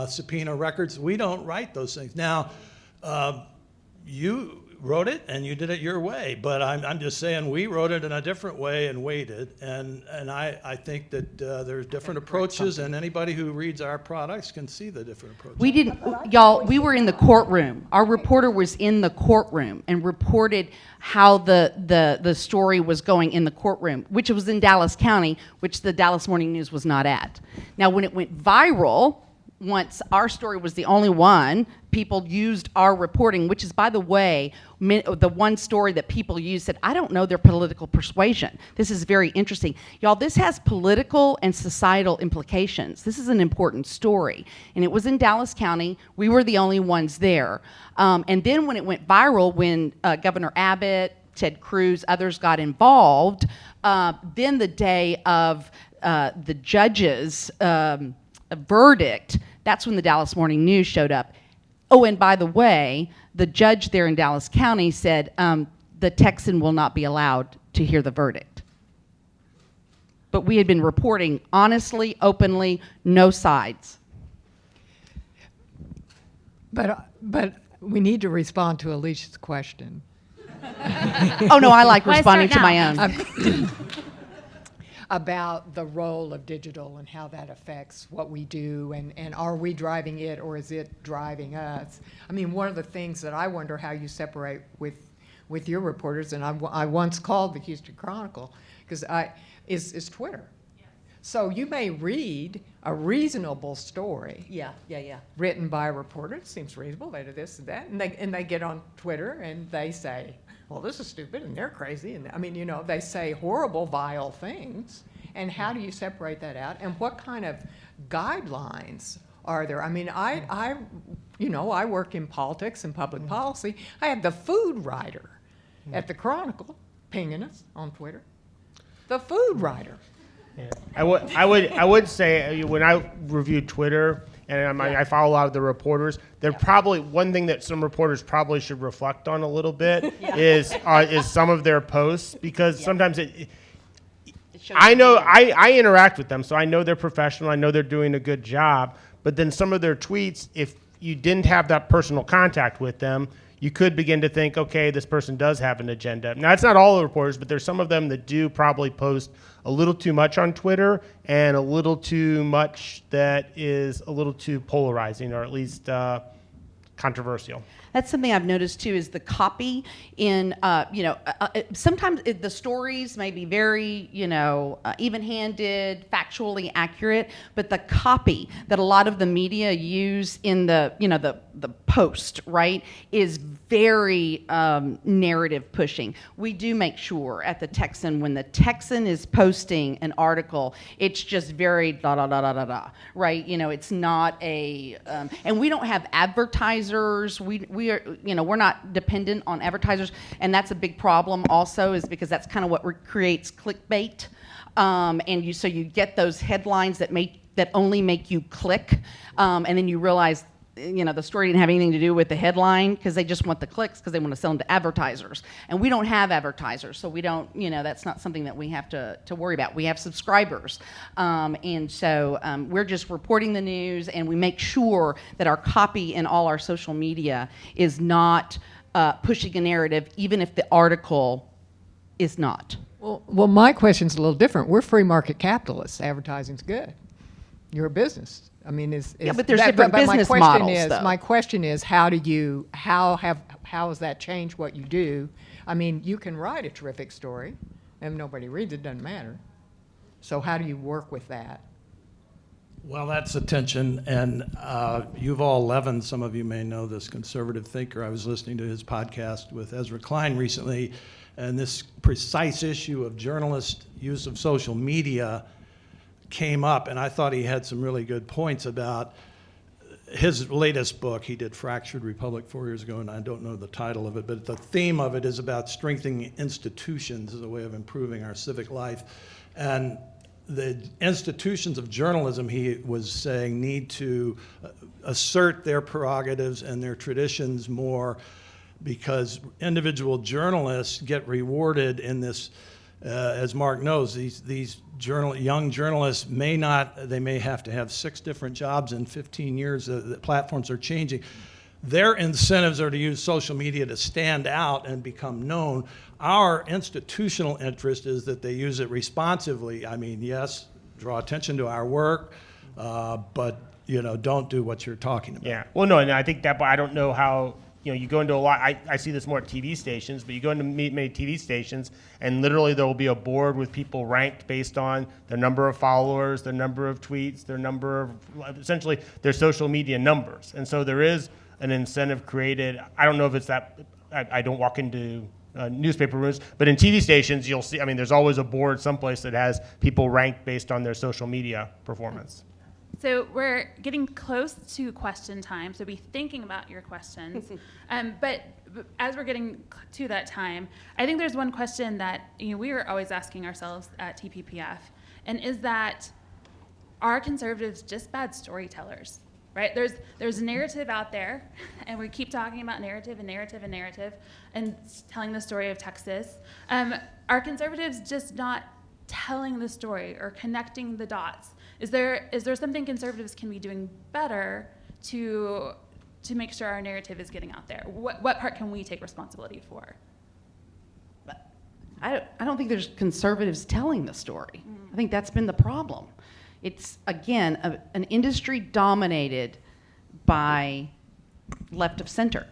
subpoena records. We don't write those things. Now, you wrote it and you did it your way, but I'm just saying we wrote it in a different way and waited, and I think that there's different approaches, and anybody who reads our products can see the different approaches. We didn't, y'all, we were in the courtroom. Our reporter was in the courtroom and reported how the story was going in the courtroom, which was in Dallas County, which the Dallas Morning News was not at. Now, when it went viral, once our story was the only one, people used our reporting, which is, by the way, the one story that people used said, I don't know their political persuasion. This is very interesting. Y'all, this has political and societal implications. This is an important story. And it was in Dallas County. We were the only ones there. And then when it went viral, when Governor Abbott, Ted Cruz, others got involved, then the day of the judge's verdict, that's when the Dallas Morning News showed up. Oh, and by the way, the judge there in Dallas County said the Texan will not be allowed to hear the verdict. But we had been reporting honestly, openly, no sides. But we need to respond to Alicia's question. Oh, no, I like Why responding to start my now? own. About the role of digital and how that affects what we do, and are we driving it or is it driving us? I mean, one of the things that I wonder how you separate with your reporters, and I once called the Houston Chronicle, because is Twitter. Yeah. So you may read a reasonable story. Yeah. Written by a reporter, it seems reasonable, they do this and that, and they get on Twitter and they say, well, this is stupid, and they're crazy, and I mean, you know, they say horrible, vile things, and how do you separate that out, and what kind of guidelines are there? I mean, I work in politics and public policy. I have the food writer at the Chronicle pinging us on Twitter. The food writer. Yeah. I would say when I reviewed Twitter, and I follow a lot of the reporters, they're probably, one thing that some reporters probably should reflect on a little bit is some of their posts, because sometimes I know I interact with them, so I know they're professional, I know they're doing a good job, but then some of their tweets, if you didn't have that personal contact with them, you could begin to think, okay, this person does have an agenda. Now, it's not all the reporters, but there's some of them that do probably post a little too much on Twitter, and a little too much that is a little too polarizing, or at least controversial. That's something I've noticed too, is the copy in, sometimes the stories may be very, even-handed, factually accurate, but the copy that a lot of the media use in the post, right, is very narrative pushing. We do make sure at the Texan, when the Texan is posting an article, it's just very da-da-da-da-da-da, right? It's not a, and we don't have advertisers. We are, we're not dependent on advertisers, and that's a big problem also, is because that's kind of what creates clickbait, and so you get those headlines that only make you click, and then you realize the story didn't have anything to do with the headline, because they just want the clicks because they want to sell them to advertisers. And we don't have advertisers, so we don't, that's not something that we have to worry about. We have subscribers. And so we're just reporting the news, and we make sure that our copy in all our social media is not pushing a narrative, even if the article is not. Well, my question's a little different. We're free market capitalists. Advertising's good. You're a business. I mean, but there's different business models, though. My question is, how has that changed what you do? I mean, you can write a terrific story, and if nobody reads it, doesn't matter. So how do you work with that? Well, that's attention, and Yuval Levin, some of you may know this conservative thinker. I was listening to his podcast with Ezra Klein recently, and this precise issue of journalist use of social media came up, and I thought he had some really good points about his latest book. He did Fractured Republic 4 years ago, and I don't know the title of it, but the theme of it is about strengthening institutions as a way of improving our civic life. And the institutions of journalism, he was saying, need to assert their prerogatives and their traditions more, because individual journalists get rewarded in this. As Mark knows, these young journalists may have to have 6 different jobs in 15 years. The platforms are changing. Their incentives are to use social media to stand out and become known. Our institutional interest is that they use it responsively. I mean, yes, draw attention to our work, but don't do what you're talking about. Yeah. Well, no, and I think that, but I don't know how. You go into a lot, I see this more at TV stations, but you go into many TV stations, and literally there will be a board with people ranked based on their number of followers, their number of tweets, their number of, essentially, their social media numbers. And so there is an incentive created. I don't know if it's that, I don't walk into newspaper rooms, but in TV stations, you'll see, there's always a board someplace that has people ranked based on their social media performance. So we're getting close to question time, so be thinking about your questions. But as we're getting to that time, I think there's one question that we are always asking ourselves at TPPF, and is that, are conservatives just bad storytellers? Right? There's narrative out there, and we keep talking about narrative and narrative and narrative, and telling the story of Texas. Are conservatives just not telling the story or connecting the dots? Is there something conservatives can be doing better to make sure our narrative is getting out there? What part can we take responsibility for? I don't think there's conservatives telling the story. I think that's been the problem. It's, again, an industry dominated by left of center.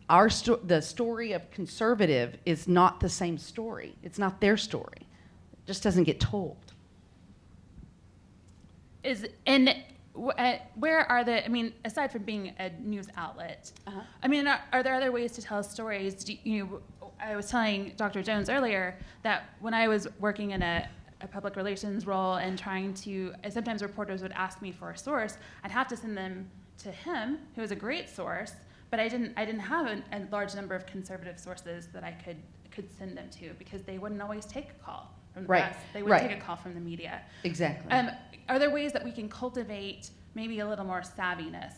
The story of conservative is not the same story. It's not their story. It just doesn't get told. Where are aside from being a news outlet, are there other ways to tell stories? I was telling Dr. Jones earlier that when I was working in a public relations role and sometimes reporters would ask me for a source, I'd have to send them to him, who was a great source, but I didn't have a large number of conservative sources that I could send them to, because they wouldn't always take a call from the press. They would take a call from the media. Exactly. Are there ways that we can cultivate maybe a little more savviness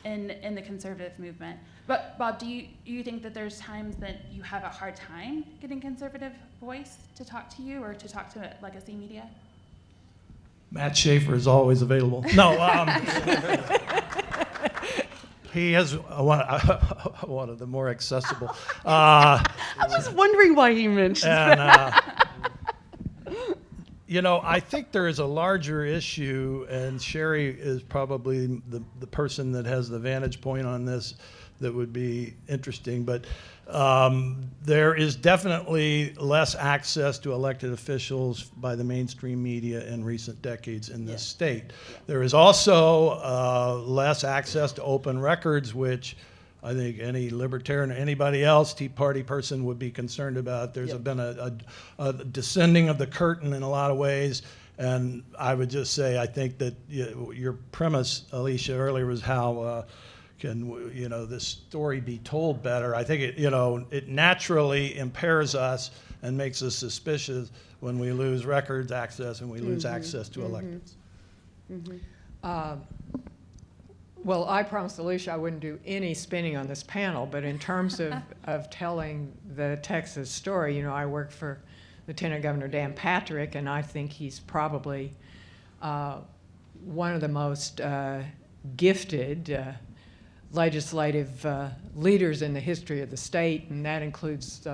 in the conservative movement? But Bob, do you think that there's times that you have a hard time getting conservative voice to talk to you or to talk to legacy media? Matt Schaefer is always available. No, he is one of the more accessible. I was wondering why he mentioned that. I think there is a larger issue, and Sherry is probably the person that has the vantage point on this that would be interesting. But there is definitely less access to elected officials by the mainstream media in recent decades in this state. There is also less access to open records, which I think any libertarian or anybody else, Tea Party person, would be concerned about. There's been a descending of the curtain in a lot of ways, and I would just say I think that your premise, Alicia, earlier was how can this story be told better. I think it naturally impairs us and makes us suspicious when we lose records access and we lose access to electeds. Well, I promised Alicia I wouldn't do any spinning on this panel, but in terms of telling the Texas story, I work for Lieutenant Governor Dan Patrick, and I think he's probably one of the most gifted legislative leaders in the history of the state, and that includes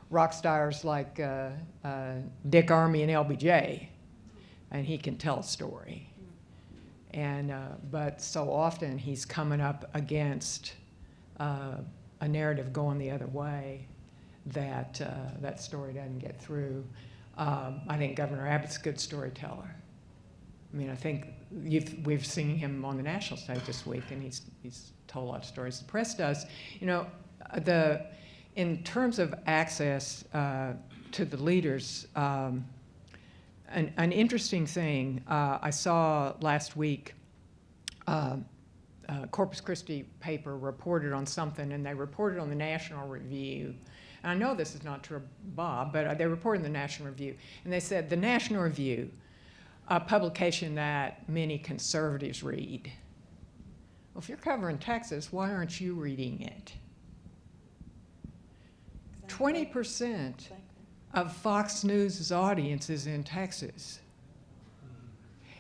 rock stars like Dick Armey and LBJ, and he can tell a story. And but so often he's coming up against a narrative going the other way that that story doesn't get through. I think Governor Abbott's a good storyteller. I think we've seen him on the national stage this week, and he's told a lot of stories. The press does. In terms of access to the leaders. An interesting thing, I saw last week, Corpus Christi paper reported on something, and they reported on the National Review. And I know this is not true, Bob, but they reported in the National Review. And they said, the National Review, a publication that many conservatives read. if you're covering Texas, why aren't you reading it? 20% of Fox News' audience is in Texas.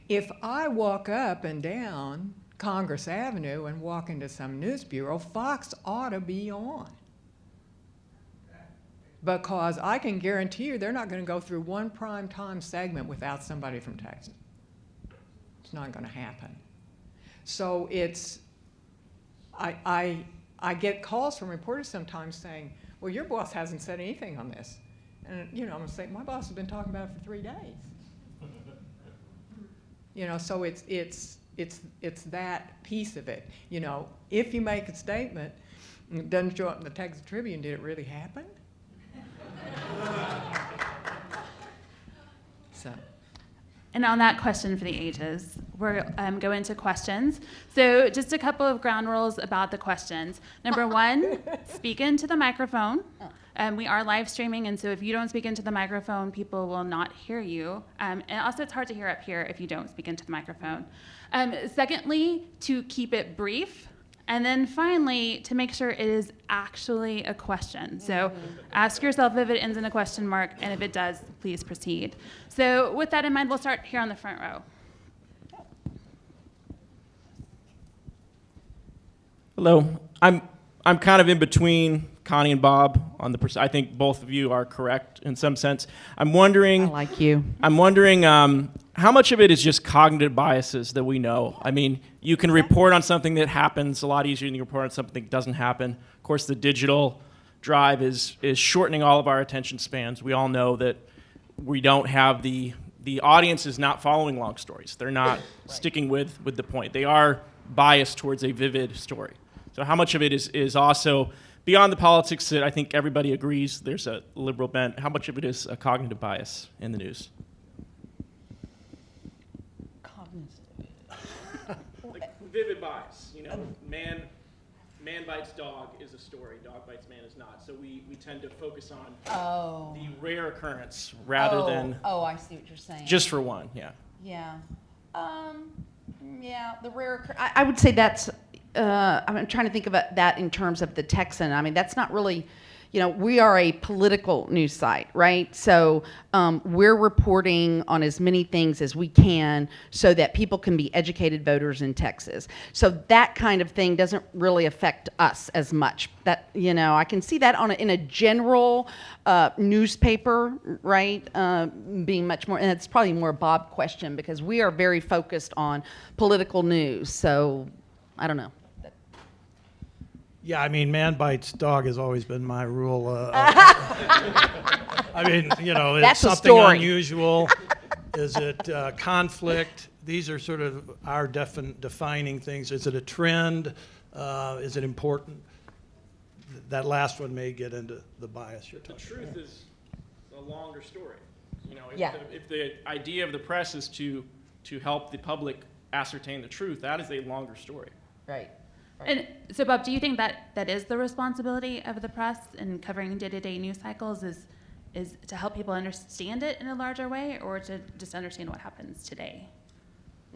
If I walk up and down Congress Avenue and walk into some news bureau, Fox ought to be on. Because I can guarantee you they're not going to go through one prime time segment without somebody from Texas. It's not going to happen. So I get calls from reporters sometimes saying, well, your boss hasn't said anything on this. And, I'm going to say, my boss has been talking about it for 3 days. So it's that piece of it. If you make a statement, and it doesn't show up in the Texas Tribune, did it really happen? So. And on that question for the ages, we're going to questions. So just a couple of ground rules about the questions. Number one, speak into the microphone. We are live streaming, and so if you don't speak into the microphone, people will not hear you. And also, it's hard to hear up here if you don't speak into the microphone. Secondly, to keep it brief. And then finally, to make sure it is actually a question. So ask yourself if it ends in a question mark, and if it does, please proceed. So with that in mind, we'll start here on the front row. Hello. I'm kind of in between Connie and Bob on the I think both of you are correct in some sense. I'm wondering. I like you. I'm wondering how much of it is just cognitive biases that we know. I mean, you can report on something that happens a lot easier than you report on something that doesn't happen. Of course, the digital drive is shortening all of our attention spans. We all know that we don't have the audience is not following long stories. They're not sticking with the point. They are biased towards a vivid story. So how much of it is also beyond the politics that I think everybody agrees there's a liberal bent? How much of it is a cognitive bias in the news? Like vivid bias. Man bites dog is a story. Dog bites man is not. So we tend to focus on the rare occurrence rather than I see what you're saying. just for one. Yeah. Yeah. The rare. I would say that's. I'm trying to think about that in terms of the Texan. I mean, that's not really. We are a political news site, right? So we're reporting on as many things as we can so that people can be educated voters in Texas. So that kind of thing doesn't really affect us as much. That I can see that in a general newspaper, right? Being much more, and it's probably more a Bob question because we are very focused on political news. So I don't know. Yeah, I mean, man bites dog has always been my rule. I mean, it's That's a something story. unusual. Is it conflict? These are sort of our defining things. Is it a trend? Is it important? That last one may get into the bias you're The talking about. truth is a longer story. Yeah. If the idea of the press is to help the public ascertain the truth, that is a longer story. Right. And so, Bob, do you think that is the responsibility of the press in covering day-to-day news cycles is to help people understand it in a larger way, or to just understand what happens today?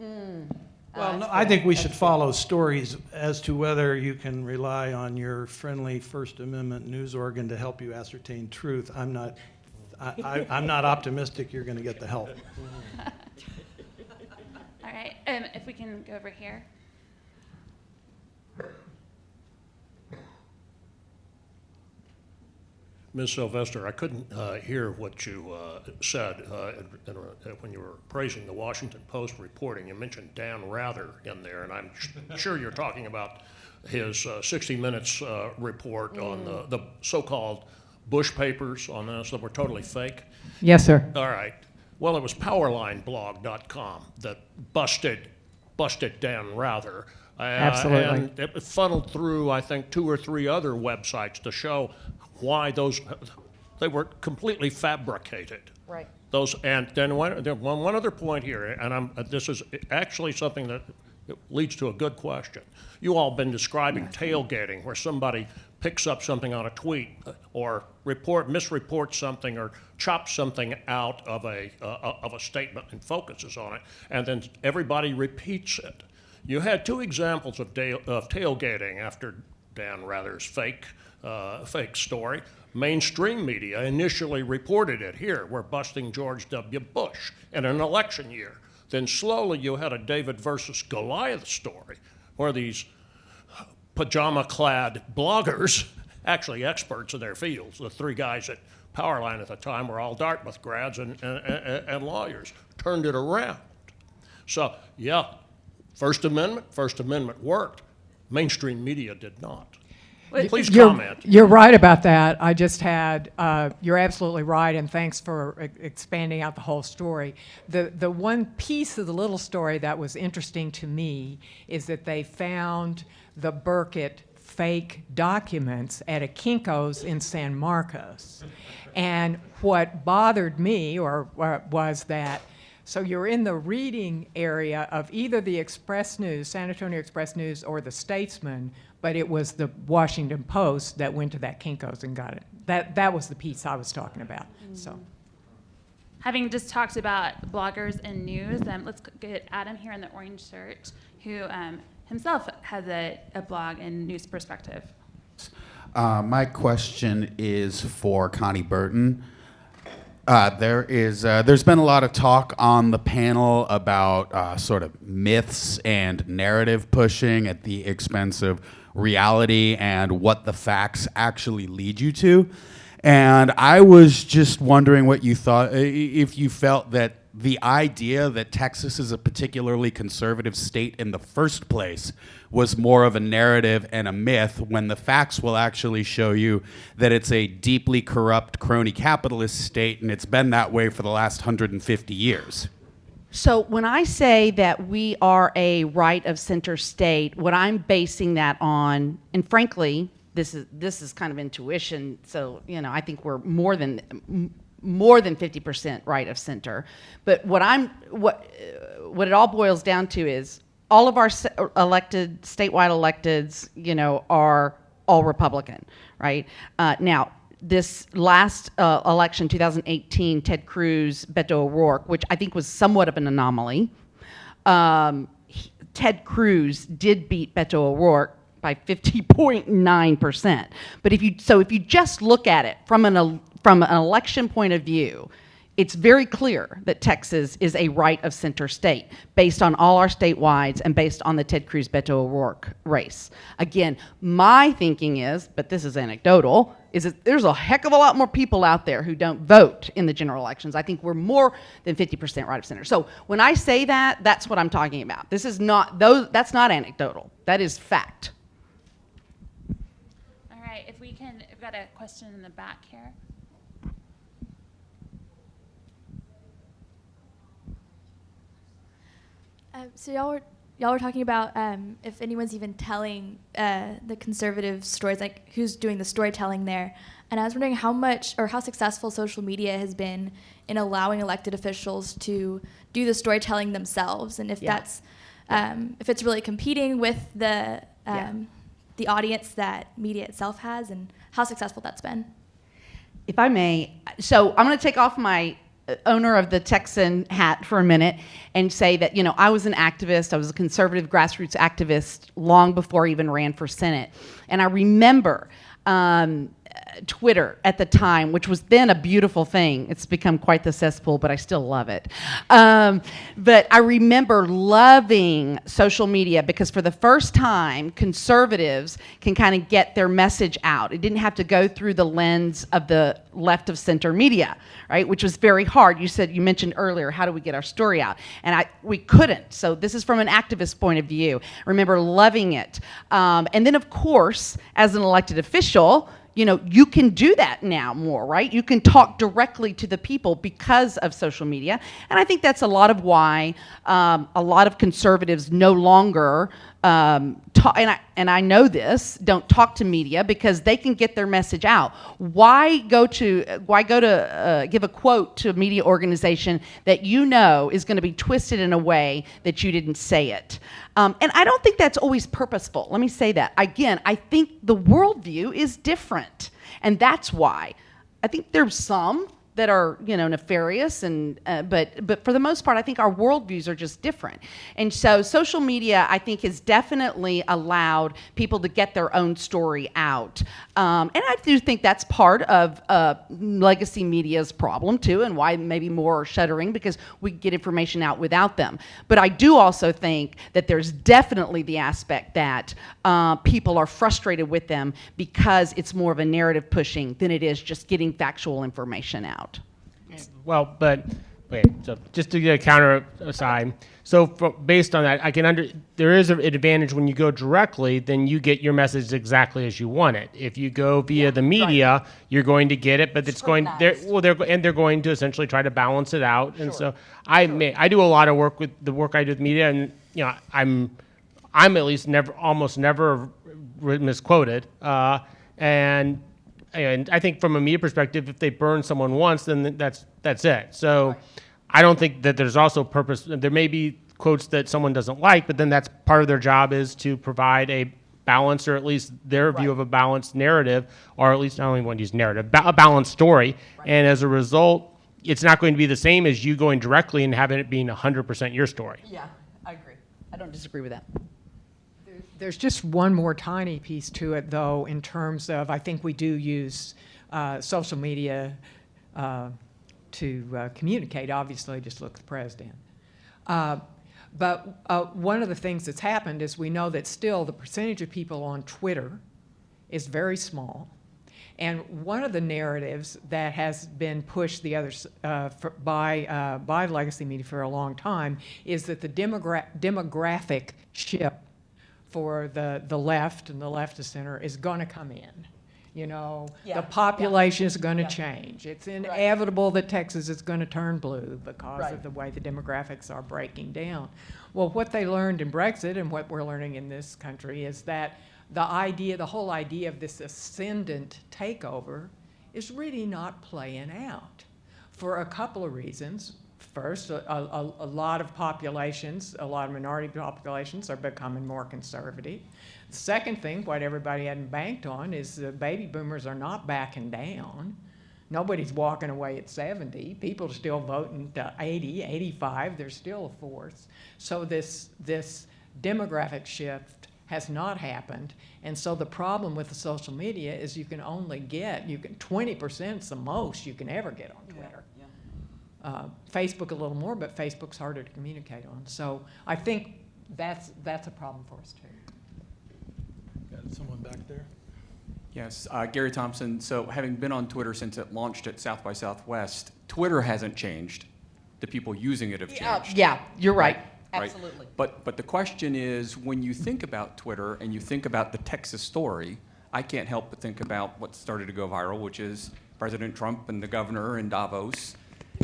Well, no, I think we should follow stories as to whether you can rely on your friendly First Amendment news organ to help you ascertain truth. I'm not optimistic you're going to get the help. All right, if we can go over here. Ms. Sylvester, I couldn't hear what you said when you were praising the Washington Post reporting. You mentioned Dan Rather in there, and I'm sure you're talking about his 60 Minutes report on the so-called Bush papers on this that were totally fake. Yes, sir. All right. Well, it was powerlineblog.com that busted Dan Rather. Absolutely. And it funneled through, I think, 2 or 3 other websites to show why they were completely fabricated. Right. And then one other point here, and this is actually something that leads to a good question. You all been describing tailgating, where somebody picks up something on a tweet or misreports something or chops something out of a statement and focuses on it, and then everybody repeats it. You had two examples of tailgating after Dan Rather's fake story. Mainstream media initially reported it. Here, we're busting George W. Bush in an election year. Then slowly you had a David versus Goliath story where these pajama-clad bloggers, actually experts in their fields, the three guys at Powerline at the time were all Dartmouth grads and lawyers, turned it around. So, yeah, First Amendment worked. Mainstream media did not. Please comment. You're right about that. I just had, you're absolutely right, and thanks for expanding out the whole story. The one piece of the little story that was interesting to me is that they found the Burkett fake documents at a Kinko's in San Marcos. And what bothered me was that, so you're in the reading area of either the Express News, San Antonio Express News, or the Statesman, but it was the Washington Post that went to that Kinko's and got it. That was the piece I was talking about. So, Having just talked about bloggers and news, let's get Adam here in the orange shirt, who himself has a blog and news perspective. My question is for Connie Burton. There's been a lot of talk on the panel about sort of myths and narrative pushing at the expense of reality and what the facts actually lead you to. And I was just wondering what you thought, if you felt that the idea that Texas is a particularly conservative state in the first place was more of a narrative and a myth, when the facts will actually show you that it's a deeply corrupt crony capitalist state, and it's been that way for the last 150 years. So when I say that we are a right of center state, what I'm basing that on, and frankly, this is kind of intuition, so I think we're more than 50% right of center. But what it all boils down to is all of our statewide electeds, are all Republican, right? Now, this last election, 2018, Ted Cruz, Beto O'Rourke, which I think was somewhat of an anomaly. Ted Cruz did beat Beto O'Rourke by 50.9%. But if you just look at it from an election point of view, it's very clear that Texas is a right of center state based on all our statewide and based on the Ted Cruz Beto O'Rourke race. Again, my thinking is, but this is anecdotal, is that there's a heck of a lot more people out there who don't vote in the general elections. I think we're more than 50% right of center. So when I say that, that's what I'm talking about. That's not anecdotal. That is fact. All right, we've got a question in the back here. So y'all were talking about if anyone's even telling the conservative stories, like who's doing the storytelling there. And I was wondering how much or how successful social media has been in allowing elected officials to do the storytelling themselves, and if that's if it's really competing with the audience that media itself has, and how successful that's been. If I may, so I'm going to take off my owner of the Texan hat for a minute and say that, I was an activist. I was a conservative grassroots activist long before I even ran for Senate. And I remember Twitter at the time, which was then a beautiful thing. It's become quite the cesspool, but I still love it. But I remember loving social media because for the first time, conservatives can kind of get their message out. It didn't have to go through the lens of the left of center media, right? Which was very hard. You mentioned earlier, how do we get our story out? And we couldn't. So this is from an activist point of view. I remember loving it. And then of course, as an elected official, you can do that now more, right? You can talk directly to the people because of social media. And I think that's a lot of why a lot of conservatives no longer and I know this, don't talk to media because they can get their message out. Why go to give a quote to a media organization that is going to be twisted in a way that you didn't say it? And I don't think that's always purposeful. Let me say that. Again, I think the worldview is different. And that's why. I think there's some that are, nefarious, and but for the most part, I think our worldviews are just different. And so social media, I think, has definitely allowed people to get their own story out. And I do think that's part of legacy media's problem too, and why maybe more are shuttering, because we get information out without them. But I do also think that there's definitely the aspect that people are frustrated with them because it's more of a narrative pushing than it is just getting factual information out. Well, but wait, so just to get a counter aside, so based on that, there is an advantage when you go directly, then you get your message exactly as you want it. If you go via the media, you're going to get it, but it's going, they're going to essentially try to balance it out. And so I do a lot of work with the work I do with media, and I'm at least almost never misquoted. And I think from a media perspective, if they burn someone once, then that's it. So I don't think that there's also purpose. There may be quotes that someone doesn't like, but then that's part of their job is to provide a balanced, or at least their view of a balanced narrative, or at least I don't even want to use narrative, a balanced story. And as a result, it's not going to be the same as you going directly and having it being 100% your story. Yeah, I agree. I don't disagree with that. There's just one more tiny piece to it, though, in terms of, I think we do use social media to communicate. Obviously, just look at the president. But one of the things that's happened is we know that still the percentage of people on Twitter is very small. And one of the narratives that has been pushed by legacy media for a long time is that the demographic shift for the left and the left of center is going to come in. The population is going to change. It's inevitable that Texas is going to turn blue because of the way the demographics are breaking down. Well, what they learned in Brexit and what we're learning in this country is that the whole idea of this ascendant takeover is really not playing out for a couple of reasons. First, a lot of populations, a lot of minority populations are becoming more conservative. The second thing, what everybody hadn't banked on, is the baby boomers are not backing down. Nobody's walking away at 70. People are still voting to 80, 85. There's still a force. So this demographic shift has not happened. And so the problem with the social media is you can 20% is the most you can ever get on Twitter. Facebook a little more, but Facebook's harder to communicate on. So I think that's a problem for us too. Got someone back there? Yes, Gary Thompson. So having been on Twitter since it launched at South by Southwest, Twitter hasn't changed. The people using it have changed. Yeah, you're right. Right? Absolutely. But the question is, when you think about Twitter and you think about the Texas story, I can't help but think about what started to go viral, which is President Trump and the governor in Davos.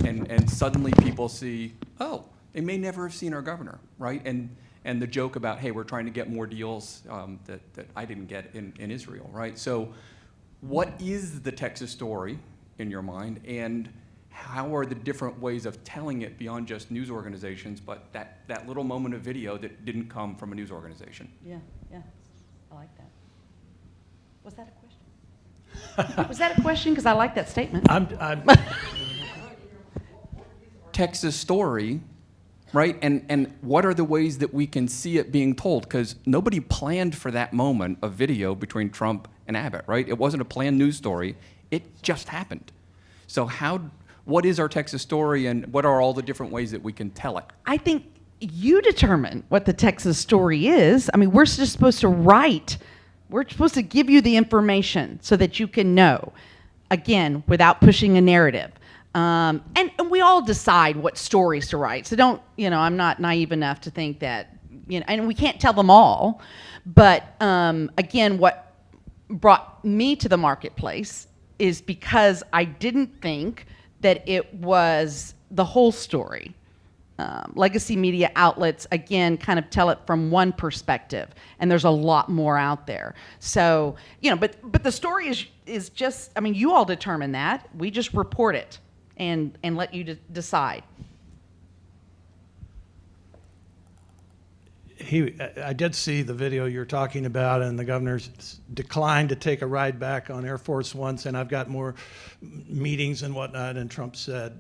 And suddenly people see, oh, they may never have seen our governor, right? And the joke about, hey, we're trying to get more deals that I didn't get in Israel, right? So what is the Texas story in your mind, and how are the different ways of telling it beyond just news organizations, but that little moment of video that didn't come from a news organization? Yeah, I like that. Was that a question? Was that a question? Because I like that statement. I'm Texas story, right? And what are the ways that we can see it being told? Because nobody planned for that moment of video between Trump and Abbott, right? It wasn't a planned news story. It just happened. So what is our Texas story, and what are all the different ways that we can tell it? I think you determine what the Texas story is. I mean, we're just supposed to write. We're supposed to give you the information so that you can know, again, without pushing a narrative. And we all decide what stories to write. So I'm not naive enough to think that, and we can't tell them all. But again, what brought me to the marketplace is because I didn't think that it was the whole story. Legacy media outlets, again, kind of tell it from one perspective, and there's a lot more out there. So, but the story is just, I mean, you all determine that. We just report it and let you decide. I did see the video you're talking about, and the governor's declined to take a ride back on Air Force One, and I've got more meetings and whatnot, and Trump said,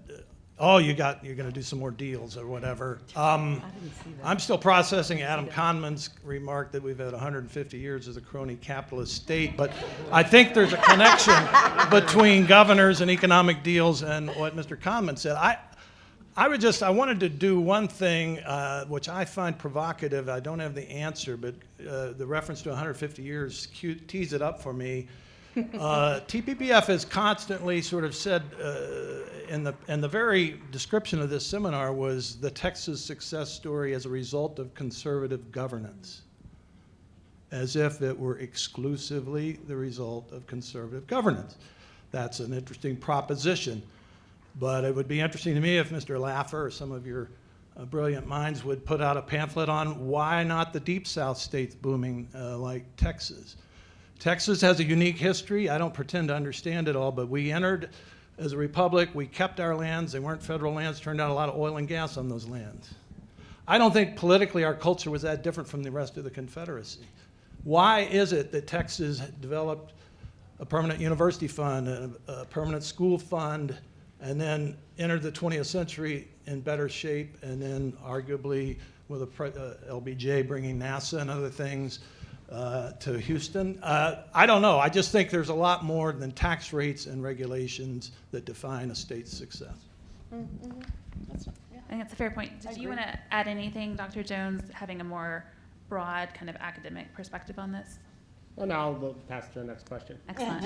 oh, you're going to do some more deals or whatever. I'm still processing Adam Conman's remark that we've had 150 years as a crony capitalist state, but I think there's a connection between governors and economic deals and what Mr. Conman said. I wanted to do one thing, which I find provocative. I don't have the answer, but the reference to 150 years tees it up for me. TPPF has constantly sort of said, and the very description of this seminar was the Texas success story as a result of conservative governance, as if it were exclusively the result of conservative governance. That's an interesting proposition. But it would be interesting to me if Mr. Laffer or some of your brilliant minds would put out a pamphlet on why not the Deep South states booming like Texas. Texas has a unique history. I don't pretend to understand it all, but we entered as a republic. We kept our lands. They weren't federal lands. Turned out a lot of oil and gas on those lands. I don't think politically our culture was that different from the rest of the Confederacy. Why is it that Texas developed a permanent university fund, a permanent school fund, and then entered the 20th century in better shape, and then arguably with LBJ bringing NASA and other things to Houston? I don't know. I just think there's a lot more than tax rates and regulations that define a state's success. I think that's a fair point. Did you want to add anything, Dr. Jones, having a more broad kind of academic perspective on this? Well, now I'll pass to the next question. Excellent.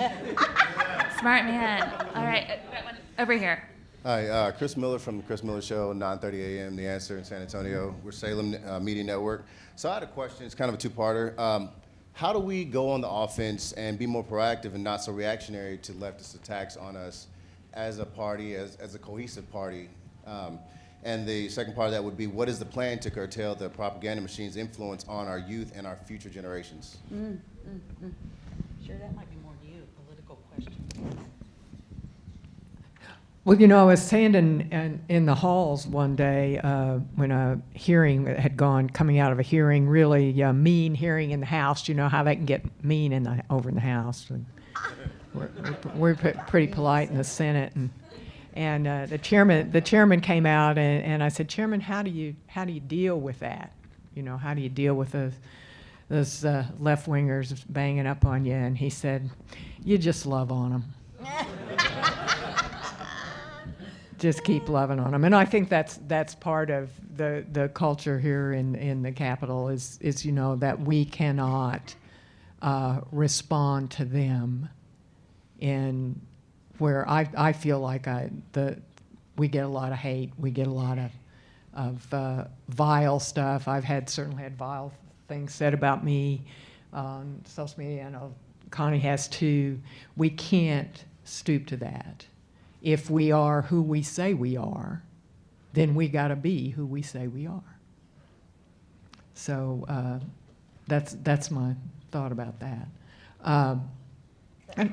Smart man. All right, got one over here. Hi, Chris Miller from the Chris Miller Show, 9:30 a.m. The Answer in San Antonio. We're Salem Media Network. So I had a question. It's kind of a two-parter. How do we go on the offense and be more proactive and not so reactionary to leftist attacks on us as a party, as a cohesive party? And the second part of that would be, what is the plan to curtail the propaganda machine's influence on our youth and our future generations? Sure, that might be more to you, a political question. Well, you know, I was standing in the halls one day when a hearing had gone, coming out of a hearing, really mean hearing in the House. You know how they can get mean over in the House. And we're pretty polite in the Senate, and the chairman came out, and I said, Chairman, how do you deal with that? You know, how do you deal with those left-wingers banging up on you? And he said, you just love on them. Just keep loving on them. And I think that's part of the culture here in the Capitol is you know, that we cannot respond to them in where I feel like we get a lot of hate, we get a lot of vile stuff. I've certainly had vile things said about me on social media. I know Connie has too. We can't stoop to that. If we are who we say we are, then we got to be who we say we are. So that's my thought about that. Did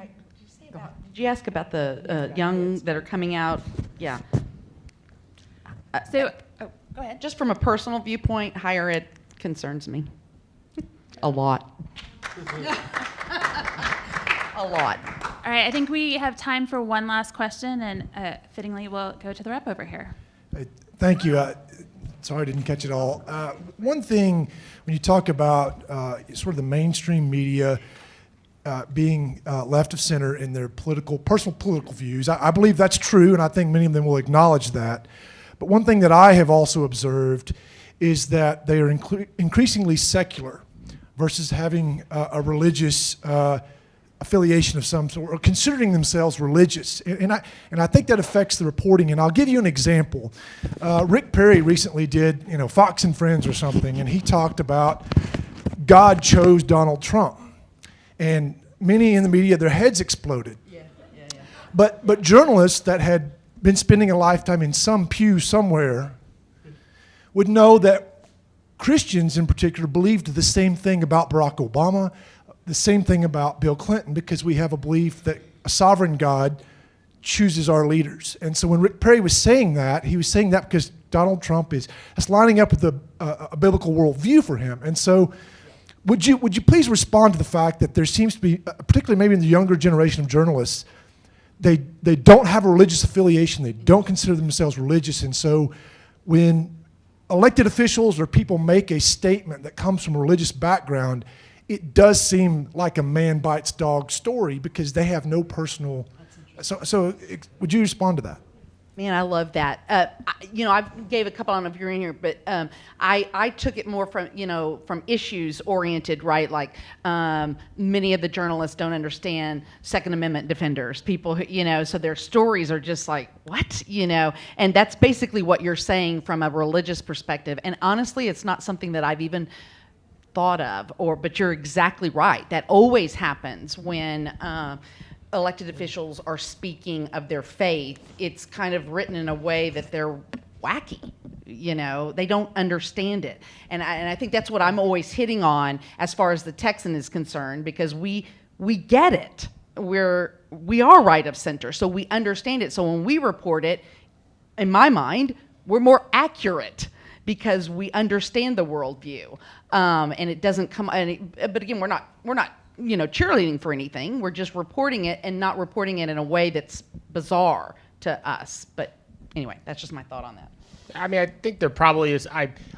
you ask about the young that are coming out? Yeah. So, Go ahead. Just from a personal viewpoint, higher ed concerns me. A lot. A lot. all right, I think we have time for one last question, and fittingly, we'll go to the rep over here. Thank you. Sorry I didn't catch it all. One thing, when you talk about sort of the mainstream media being left of center in their personal political views, I believe that's true, and I think many of them will acknowledge that. But one thing that I have also observed is that they are increasingly secular versus having a religious affiliation of some sort, or considering themselves religious. And I think that affects the reporting. And I'll give you an example. Rick Perry recently did, Fox and Friends or something, and he talked about God chose Donald Trump. And many in the media, their heads exploded. But journalists that had been spending a lifetime in some pew somewhere would know that Christians in particular believed the same thing about Barack Obama, the same thing about Bill Clinton, because we have a belief that a sovereign God chooses our leaders. And so when Rick Perry was saying that, he was saying that because Donald Trump that's lining up with a biblical worldview for him. And so would you please respond to the fact that there seems to be, particularly maybe in the younger generation of journalists, they don't have a religious affiliation, they don't consider themselves religious, and so when elected officials or people make a statement that comes from a religious background, it does seem like a man bites dog story because they have no personal. So would you respond to that? Man, I love that. I gave a couple, I don't know if you're in here, but I took it more from issues oriented, right? Like many of the journalists don't understand Second Amendment defenders, people who, so their stories are just like, what? And that's basically what you're saying from a religious perspective. And honestly, it's not something that I've even thought of, but you're exactly right. That always happens when elected officials are speaking of their faith. It's kind of written in a way that they're wacky. They don't understand it. And I think that's what I'm always hitting on as far as the Texan is concerned, because we get it. We are right of center, so we understand it. So when we report it, in my mind, we're more accurate because we understand the worldview. And it doesn't come, but again, we're not cheerleading for anything. We're just reporting it and not reporting it in a way that's bizarre to us. But anyway, that's just my thought on that. I mean, I think there probably is.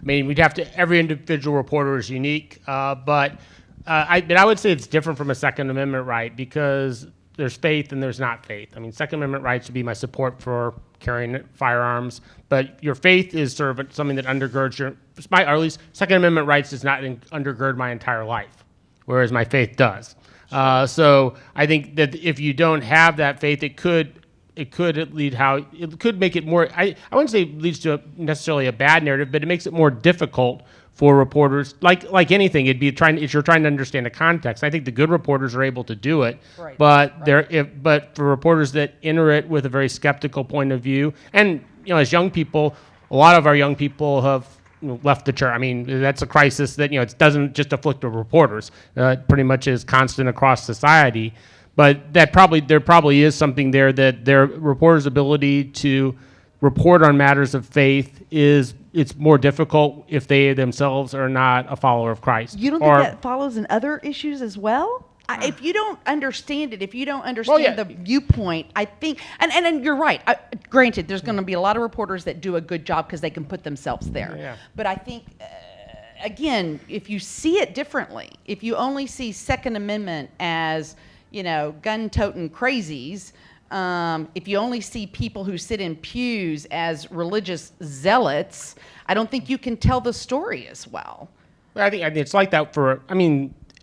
We'd have to. Every individual reporter is unique, but I would say it's different from a Second Amendment right because there's faith and there's not faith. I mean, Second Amendment rights would be my support for carrying firearms, but your faith is sort of something that undergirds or at least Second Amendment rights does not undergird my entire life, whereas my faith does. So I think that if you don't have that faith, it could make it more. I wouldn't say it leads to necessarily a bad narrative, but it makes it more difficult for reporters. Like anything, if you're trying to understand the context. I think the good reporters are able to do it, right. But for reporters that enter it with a very skeptical point of view, and as young people, a lot of our young people have left the church. I mean, that's a crisis that it doesn't just afflict the reporters. It pretty much is constant across society. But there probably is something there that their reporters' ability to report on matters of faith it's more difficult if they themselves are not a follower of Christ. You don't think that follows in other issues as well? If you don't understand it, if you don't understand the viewpoint, I think, and you're right. Granted, there's going to be a lot of reporters that do a good job because they can put themselves there. Yeah. But I think, again, if you see it differently, if you only see Second Amendment as gun-toting crazies, if you only see people who sit in pews as religious zealots, I don't think you can tell the story as well. I think it's like that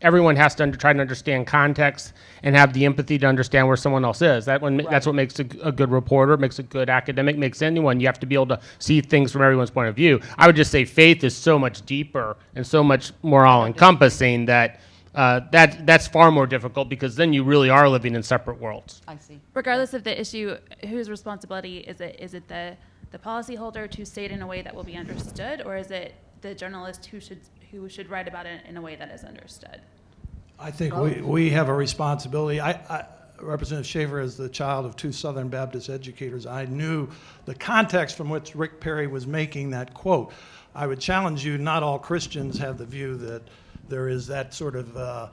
everyone has to try to understand context and have the empathy to understand where someone else is. That's what makes a good reporter, makes a good academic, makes anyone. You have to be able to see things from everyone's point of view. I would just say faith is so much deeper and so much more all-encompassing that that's far more difficult because then you really are living in separate worlds. I see. Regardless of the issue, whose responsibility is it? Is it the policyholder to say it in a way that will be understood, or is it the journalist who should write about it in a way that is understood? I think we have a responsibility. Representative Shaver, as the child of two Southern Baptist educators, I knew the context from which Rick Perry was making that quote. I would challenge you, not all Christians have the view that there is that sort of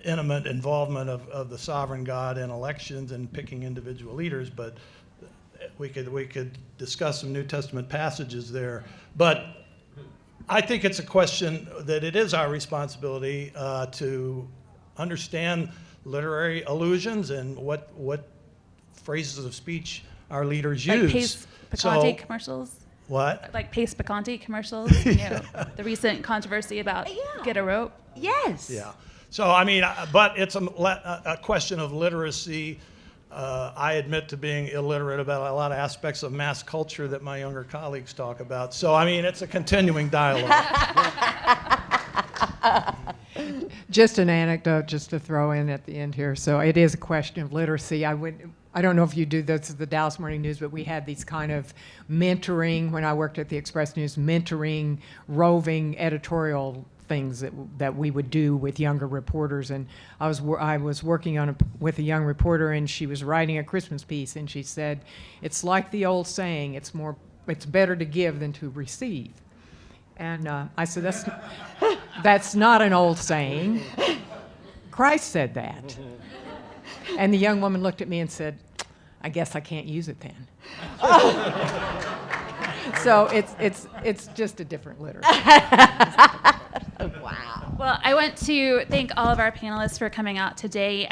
intimate involvement of the sovereign God in elections and picking individual leaders, but we could discuss some New Testament passages there. But I think it's a question that it is our responsibility to understand literary allusions and what phrases of speech our leaders use. Like Pace Picante commercials? What? Like Pace Picante commercials? The recent controversy about Get a Rope? Yes. Yeah. So, but it's a question of literacy. I admit to being illiterate about a lot of aspects of mass culture that my younger colleagues talk about. So, it's a continuing dialogue. Just an anecdote, just to throw in at the end here. So it is a question of literacy. I don't know if you do this at the Dallas Morning News, but we had these kind of mentoring, when I worked at the Express News, mentoring, roving editorial things that we would do with younger reporters. And I was working with a young reporter, and she was writing a Christmas piece, and she said, it's like the old saying, it's more it's better to give than to receive. And I said, that's not an old saying. Christ said that. And the young woman looked at me and said, I guess I can't use it then. So it's just a different literature. Well, I want to thank all of our panelists for coming out today.